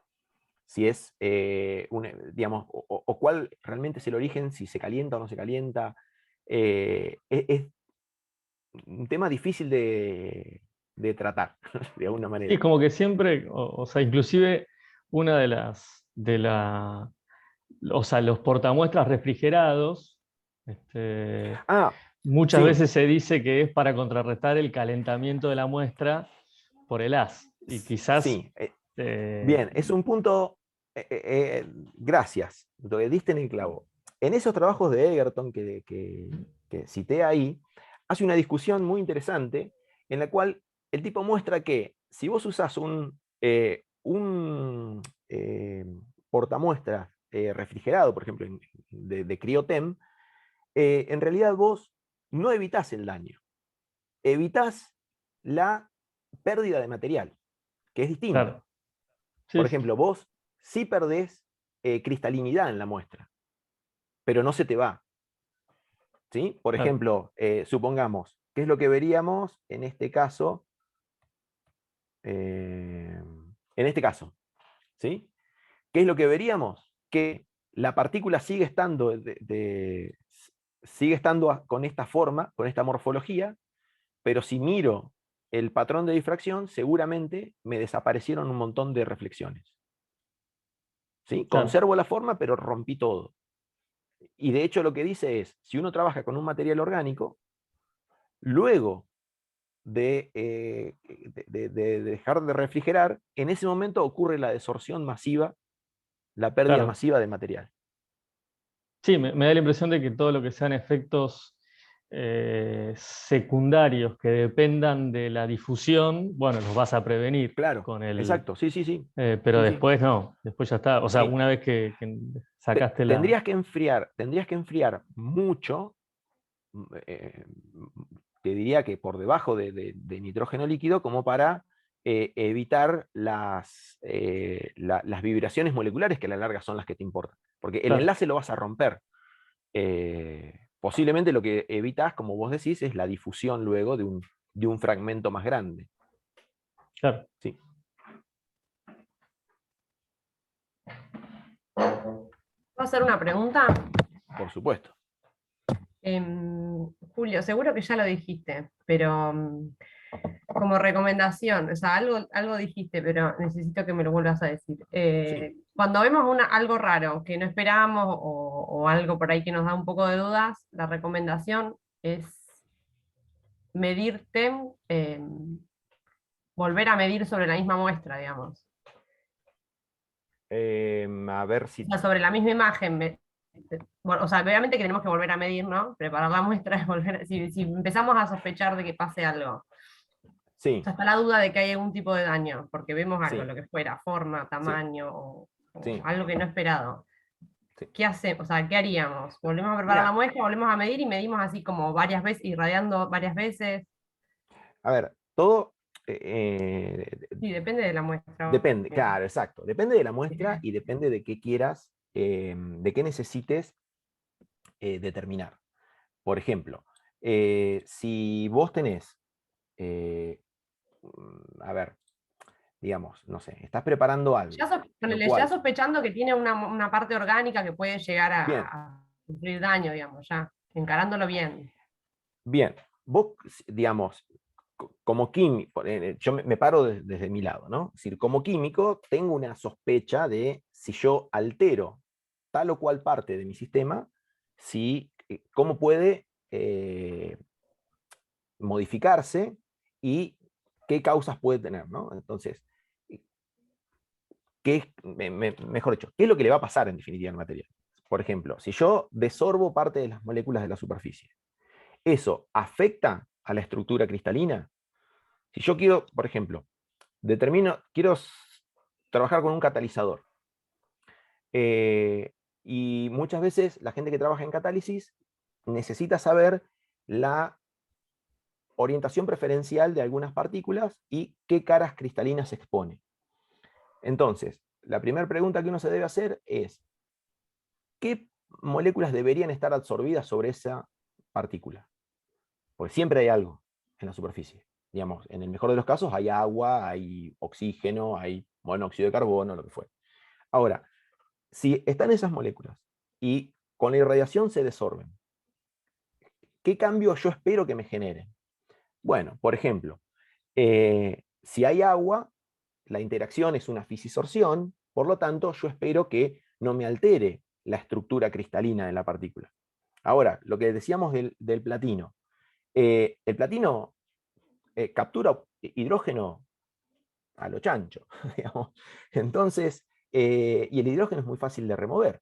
[SPEAKER 3] Si es, digamos, o cuál realmente es el origen, si se calienta o no se calienta. Es un tema difícil de tratar, de alguna
[SPEAKER 2] Sí, es
[SPEAKER 3] manera.
[SPEAKER 2] como que siempre, o sea, inclusive una o sea, los portamuestras refrigerados,
[SPEAKER 3] Ah,
[SPEAKER 2] muchas
[SPEAKER 3] sí,
[SPEAKER 2] veces se dice que es para contrarrestar el calentamiento de la muestra por el haz. Y quizás...
[SPEAKER 3] Sí,
[SPEAKER 2] eh,
[SPEAKER 3] bien, es un punto, gracias, lo que diste en el clavo. En esos trabajos de Egerton que cité ahí, hace una discusión muy interesante en la cual el tipo muestra que si vos usás un portamuestras refrigerado, por ejemplo, de Cryotem, en realidad vos no evitás el daño, evitás la pérdida de material, que es distinto.
[SPEAKER 2] claro. Sí,
[SPEAKER 3] Por
[SPEAKER 2] sí,
[SPEAKER 3] ejemplo, vos sí perdés cristalinidad en la muestra, pero no se te va. ¿Sí? Por
[SPEAKER 2] claro.
[SPEAKER 3] ejemplo, supongamos, ¿qué es lo que veríamos en este caso? En este caso, ¿sí? ¿Qué es lo que veríamos? Que la partícula sigue estando, sigue estando con esta forma, con esta morfología, pero si miro el patrón de difracción, seguramente me desaparecieron un montón de reflexiones. ¿Sí?
[SPEAKER 2] Claro.
[SPEAKER 3] Conservo la forma, pero rompí todo. Y de hecho lo que dice es, si uno trabaja con un material orgánico, luego de dejar de refrigerar, en ese momento ocurre la desorción masiva, la pérdida
[SPEAKER 2] Claro.
[SPEAKER 3] masiva de material.
[SPEAKER 2] Sí, me da la impresión de que todo lo que sean efectos secundarios que dependan de la difusión, bueno, los vas a prevenir
[SPEAKER 3] Claro,
[SPEAKER 2] con el...
[SPEAKER 3] exacto, sí, sí, sí.
[SPEAKER 2] pero
[SPEAKER 3] Sí, sí.
[SPEAKER 2] después no, después ya está. O sea,
[SPEAKER 3] Sí.
[SPEAKER 2] una vez que sacaste la...
[SPEAKER 3] Tendrías que enfriar mucho, eh, te diría que por debajo de nitrógeno líquido, como para evitar las vibraciones moleculares, que a la larga son las que te importan. Porque el
[SPEAKER 2] Claro,
[SPEAKER 3] enlace lo vas a romper. Posiblemente lo que evitas, como vos decís, es la difusión luego de un fragmento más grande.
[SPEAKER 2] claro.
[SPEAKER 3] Sí.
[SPEAKER 4] ¿Puedo hacer una pregunta?
[SPEAKER 3] Por supuesto.
[SPEAKER 4] Julio, seguro que ya lo dijiste, pero como recomendación, o sea, algo dijiste, pero necesito que me lo vuelvas a decir.
[SPEAKER 3] Sí.
[SPEAKER 4] Cuando vemos algo raro que no esperábamos o algo por ahí que nos da un poco de dudas, la recomendación es medirte, volver a medir sobre la misma muestra, digamos.
[SPEAKER 3] A ver
[SPEAKER 4] O
[SPEAKER 3] si...
[SPEAKER 4] sea, sobre la misma imagen. Bueno, o sea, obviamente que tenemos que volver a medir, ¿no? Preparar la muestra es volver, si empezamos a sospechar de que pase algo. O
[SPEAKER 3] Sí,
[SPEAKER 4] sea, está la duda de que hay algún tipo de daño, porque vemos algo,
[SPEAKER 3] sí,
[SPEAKER 4] lo que fuera, forma,
[SPEAKER 3] sí,
[SPEAKER 4] tamaño, o
[SPEAKER 3] sí,
[SPEAKER 4] algo que no esperado.
[SPEAKER 3] sí.
[SPEAKER 4] ¿Qué hacemos? O sea, ¿qué haríamos? ¿Volvemos a preparar la
[SPEAKER 3] Mira,
[SPEAKER 4] muestra, volvemos a medir y medimos así como varias veces, irradiando varias veces?
[SPEAKER 3] a ver, todo eh,
[SPEAKER 4] Sí, depende de la muestra.
[SPEAKER 3] depende, claro, exacto. Depende de la muestra y depende de qué quieras, de qué necesites determinar. Por ejemplo, si vos tenés, a ver, digamos, no sé, estás preparando algo, lo
[SPEAKER 4] Ponele, ya
[SPEAKER 3] cual,
[SPEAKER 4] sospechando que tiene una parte orgánica que puede llegar
[SPEAKER 3] bien,
[SPEAKER 4] a sufrir daño, digamos, ya, encarándolo bien.
[SPEAKER 3] bien, vos, digamos, como químico, yo me paro desde mi lado, ¿no? Es decir, como químico tengo una sospecha de si yo altero tal o cual parte de mi sistema, si, cómo puede modificarse y qué causas puede tener, ¿no? Entonces, mejor dicho, ¿qué es lo que le va a pasar en definitiva al material? Por ejemplo, si yo desorbo parte de las moléculas de la superficie, ¿eso afecta a la estructura cristalina? Si yo quiero, por ejemplo, quiero trabajar con un catalizador, y muchas veces la gente que trabaja en catálisis necesita saber la orientación preferencial de algunas partículas y qué caras cristalinas se expone. Entonces, la primera pregunta que uno se debe hacer es, ¿qué moléculas deberían estar absorbidas sobre esa partícula? Porque siempre hay algo en la superficie. Digamos, en el mejor de los casos hay agua, hay oxígeno, hay monóxido de carbono, lo que fuera. Ahora, si están esas moléculas y con la irradiación se desorben, ¿qué cambio yo espero que me generen? Bueno, por ejemplo, si hay agua, la interacción es una fisisorción, por lo tanto, yo espero que no me altere la estructura cristalina de la partícula. Ahora, lo que decíamos del platino. El platino captura hidrógeno a lo chancho, digamos. Entonces, y el hidrógeno es muy fácil de remover.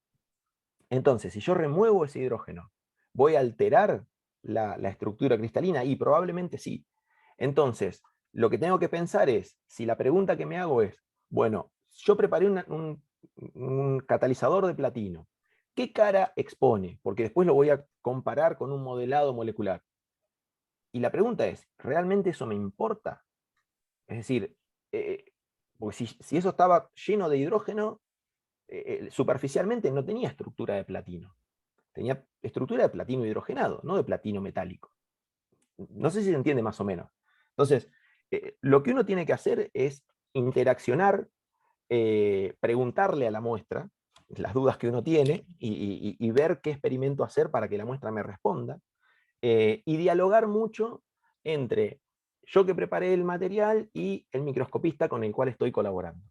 [SPEAKER 3] Entonces, si yo remuevo ese hidrógeno, ¿voy a alterar la estructura cristalina? Y probablemente sí. Entonces, lo que tengo que pensar es, si la pregunta que me hago es, bueno, yo preparé un catalizador de platino, ¿qué cara expone? Porque después lo voy a comparar con un modelado molecular. Y la pregunta es, ¿realmente eso me importa? Es decir, porque si eso estaba lleno de hidrógeno, superficialmente no tenía estructura de platino. Tenía estructura de platino hidrogenado, no de platino metálico. No sé si se entiende más o menos. Entonces, lo que uno tiene que hacer es interaccionar, preguntarle a la muestra las dudas que uno tiene y ver qué experimento hacer para que la muestra me responda, y dialogar mucho entre yo que preparé el material y el microscopista con el cual estoy colaborando.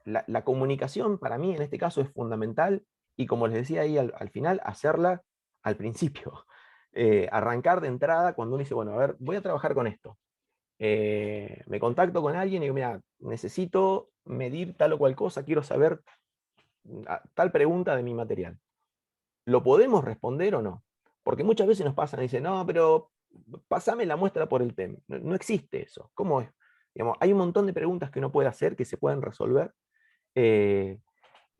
[SPEAKER 3] La comunicación para mí en este caso es fundamental y como les decía ahí al final, hacerla al principio. Arrancar de entrada cuando uno dice, bueno, a ver, voy a trabajar con esto. Me contacto con alguien y digo, mira, necesito medir tal o cual cosa, quiero saber tal pregunta de mi material. ¿Lo podemos responder o no? Porque muchas veces nos pasan y dicen, no, pero pásame la muestra por el TEM. No, no existe eso. ¿Cómo es? Digamos, hay un montón de preguntas que uno puede hacer que se pueden resolver,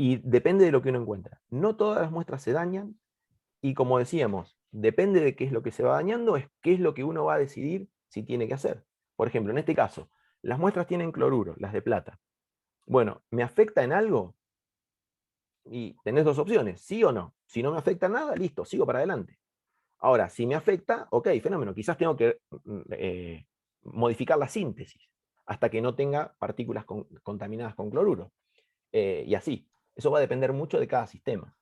[SPEAKER 3] y depende de lo que uno encuentra. No todas las muestras se dañan y como decíamos, depende de qué es lo que se va dañando, es qué es lo que uno va a decidir si tiene que hacer. Por ejemplo, en este caso, las muestras tienen cloruro, las de plata. Bueno, ¿me afecta en algo? Y tenés dos opciones, sí o no. Si no me afecta nada, listo, sigo para adelante. Ahora, si me afecta, ok, fenómeno, quizás tengo que modificar la síntesis hasta que no tenga partículas contaminadas con cloruro. Y así. Eso va a depender mucho de cada sistema.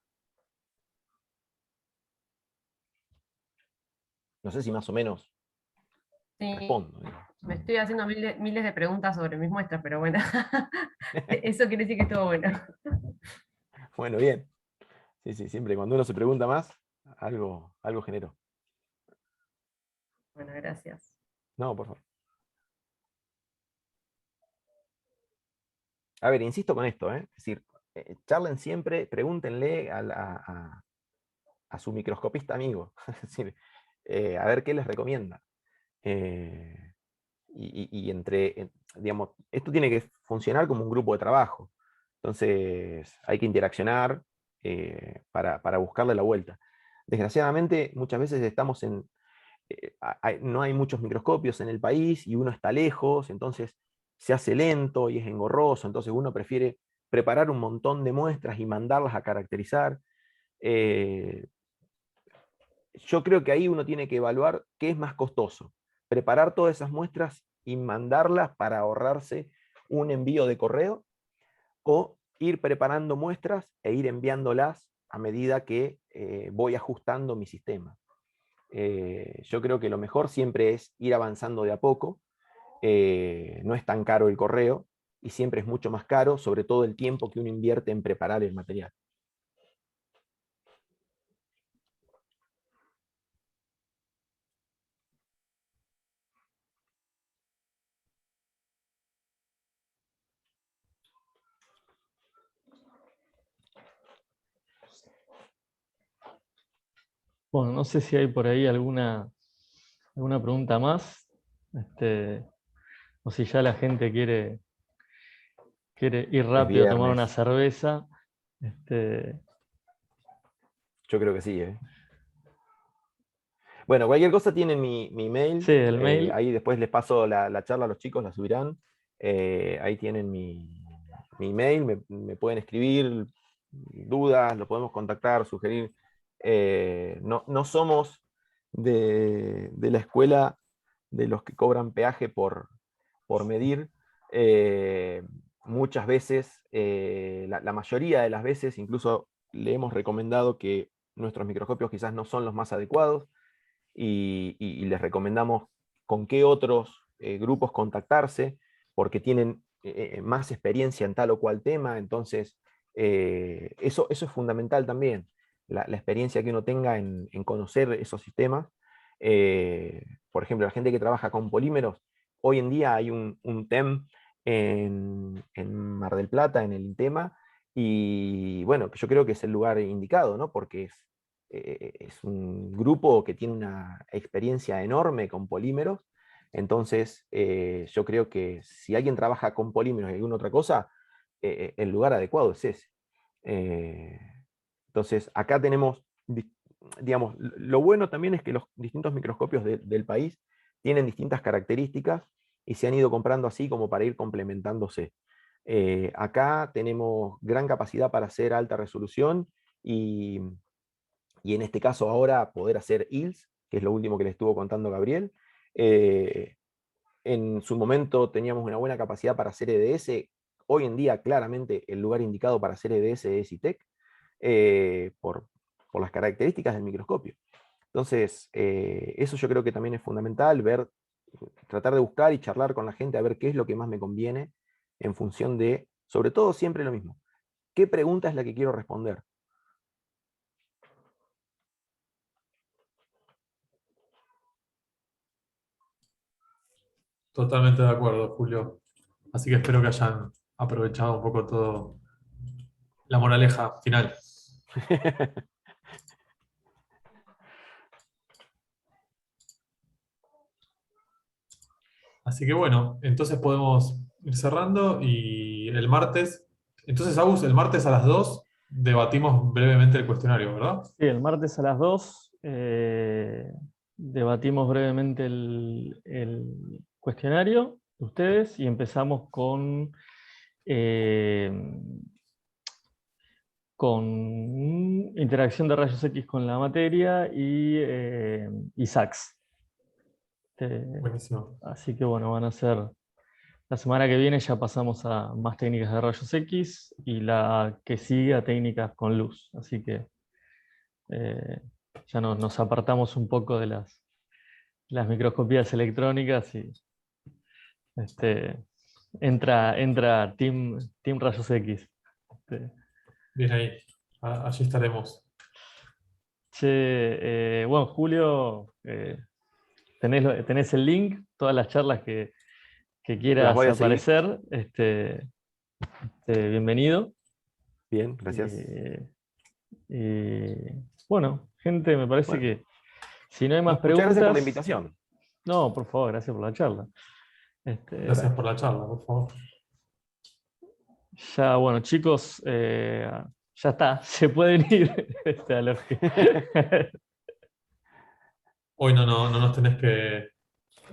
[SPEAKER 3] No sé si más o menos
[SPEAKER 4] Sí,
[SPEAKER 3] respondo.
[SPEAKER 4] me estoy haciendo miles de preguntas sobre mis muestras, pero bueno, eso quiere decir que estuvo bueno.
[SPEAKER 3] Bueno, bien. Sí, sí, siempre cuando uno se pregunta más, algo generó.
[SPEAKER 4] Bueno, gracias.
[SPEAKER 3] No, por favor. A ver, insisto con esto, ¿eh? Es decir, charlen siempre, pregúntenle a su microscopista amigo, es decir, a ver qué les recomienda. Y digamos, esto tiene que funcionar como un grupo de trabajo. Entonces hay que interaccionar, para buscarle la vuelta. Desgraciadamente, muchas veces estamos no hay muchos microscopios en el país y uno está lejos, entonces se hace lento y es engorroso, entonces uno prefiere preparar un montón de muestras y mandarlas a caracterizar. Eh, yo creo que ahí uno tiene que evaluar qué es más costoso, preparar todas esas muestras y mandarlas para ahorrarse un envío de correo, o ir preparando muestras e ir enviándolas a medida que voy ajustando mi sistema. Yo creo que lo mejor siempre es ir avanzando de a poco. No es tan caro el correo y siempre es mucho más caro, sobre todo el tiempo que uno invierte en preparar el material.
[SPEAKER 2] Bueno, no sé si hay por ahí alguna pregunta más, o si ya la gente quiere ir
[SPEAKER 3] Es
[SPEAKER 2] rápido a tomar una
[SPEAKER 3] viernes.
[SPEAKER 2] cerveza.
[SPEAKER 3] Yo creo que sí. Bueno, cualquier cosa tienen mi mail.
[SPEAKER 2] Sí, el mail.
[SPEAKER 3] Ahí después les paso la charla a los chicos, la subirán. Ahí tienen mi mail, me pueden escribir dudas, lo podemos contactar, sugerir. No somos de la escuela de los que cobran peaje por medir. Eh, Muchas veces, la mayoría de las veces, incluso le hemos recomendado que nuestros microscopios quizás no son los más adecuados, y les recomendamos con qué otros grupos contactarse, porque tienen más experiencia en tal o cual tema. Entonces, eso es fundamental también, la experiencia que uno tenga en conocer esos sistemas. Por ejemplo, la gente que trabaja con polímeros Hoy en día hay un TEM en Mar del Plata, en el INTEMA, y bueno, yo creo que es el lugar indicado, ¿no? Porque es un grupo que tiene una experiencia enorme con polímeros. Entonces, yo creo que si alguien trabaja con polímeros y alguna otra cosa, el lugar adecuado es ese. Eh, entonces, acá tenemos, digamos, lo bueno también es que los distintos microscopios del país tienen distintas características y se han ido comprando así como para ir complementándose. Acá tenemos gran capacidad para hacer alta resolución y, y en este caso ahora poder hacer ILS, que es lo último que le estuvo contando Gabriel. En su momento teníamos una buena capacidad para hacer EDS. Hoy en día, claramente, el lugar indicado para hacer EDS es ITEC, por las características del microscopio. Entonces, eso yo creo que también es fundamental, tratar de buscar y charlar con la gente a ver qué es lo que más me conviene en función de, sobre todo siempre lo mismo, ¿qué pregunta es la que quiero responder?
[SPEAKER 1] Totalmente de acuerdo, Julio. Así que espero que hayan aprovechado un poco todo la moraleja final. Así que bueno, entonces podemos ir cerrando y el martes, entonces Agus, el martes a las 2 debatimos brevemente el cuestionario, ¿verdad?
[SPEAKER 2] Sí, el martes a las 2 debatimos brevemente el cuestionario de ustedes y empezamos eh, con interacción de rayos X con la materia y SACS.
[SPEAKER 1] Buenísimo.
[SPEAKER 2] Así que bueno, van a ser, la semana que viene ya pasamos a más técnicas de rayos X y la que sigue a técnicas con luz. Así que ya nos apartamos un poco de las microscopías electrónicas y este, entra Team Rayos X.
[SPEAKER 1] Bien ahí, allí estaremos.
[SPEAKER 2] Che, bueno, Julio, tenés el link, todas las charlas que
[SPEAKER 3] Las
[SPEAKER 2] quieras
[SPEAKER 3] voy a seguir.
[SPEAKER 2] aparecer, bienvenido.
[SPEAKER 3] Bien, gracias.
[SPEAKER 2] Bueno, gente, me parece
[SPEAKER 3] Bueno,
[SPEAKER 2] que si no hay más
[SPEAKER 3] muchas gracias por la
[SPEAKER 2] preguntas,
[SPEAKER 3] invitación.
[SPEAKER 2] no, por favor, gracias por la charla.
[SPEAKER 1] Gracias por la charla, por favor.
[SPEAKER 2] Ya, bueno, chicos, ya está, se pueden ir. A los
[SPEAKER 1] Hoy no nos tenés que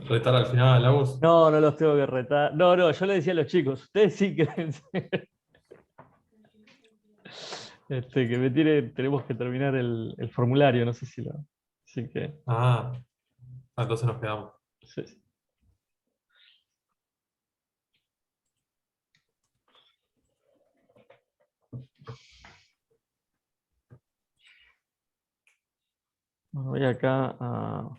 [SPEAKER 1] retar al final, Agus.
[SPEAKER 2] No, no los tengo que retar. No, yo le decía a los chicos, ustedes sí quédense. Que me tiren, tenemos que terminar el formulario, no sé si lo. Así que.
[SPEAKER 1] Entonces nos quedamos.
[SPEAKER 2] Sí. Voy acá a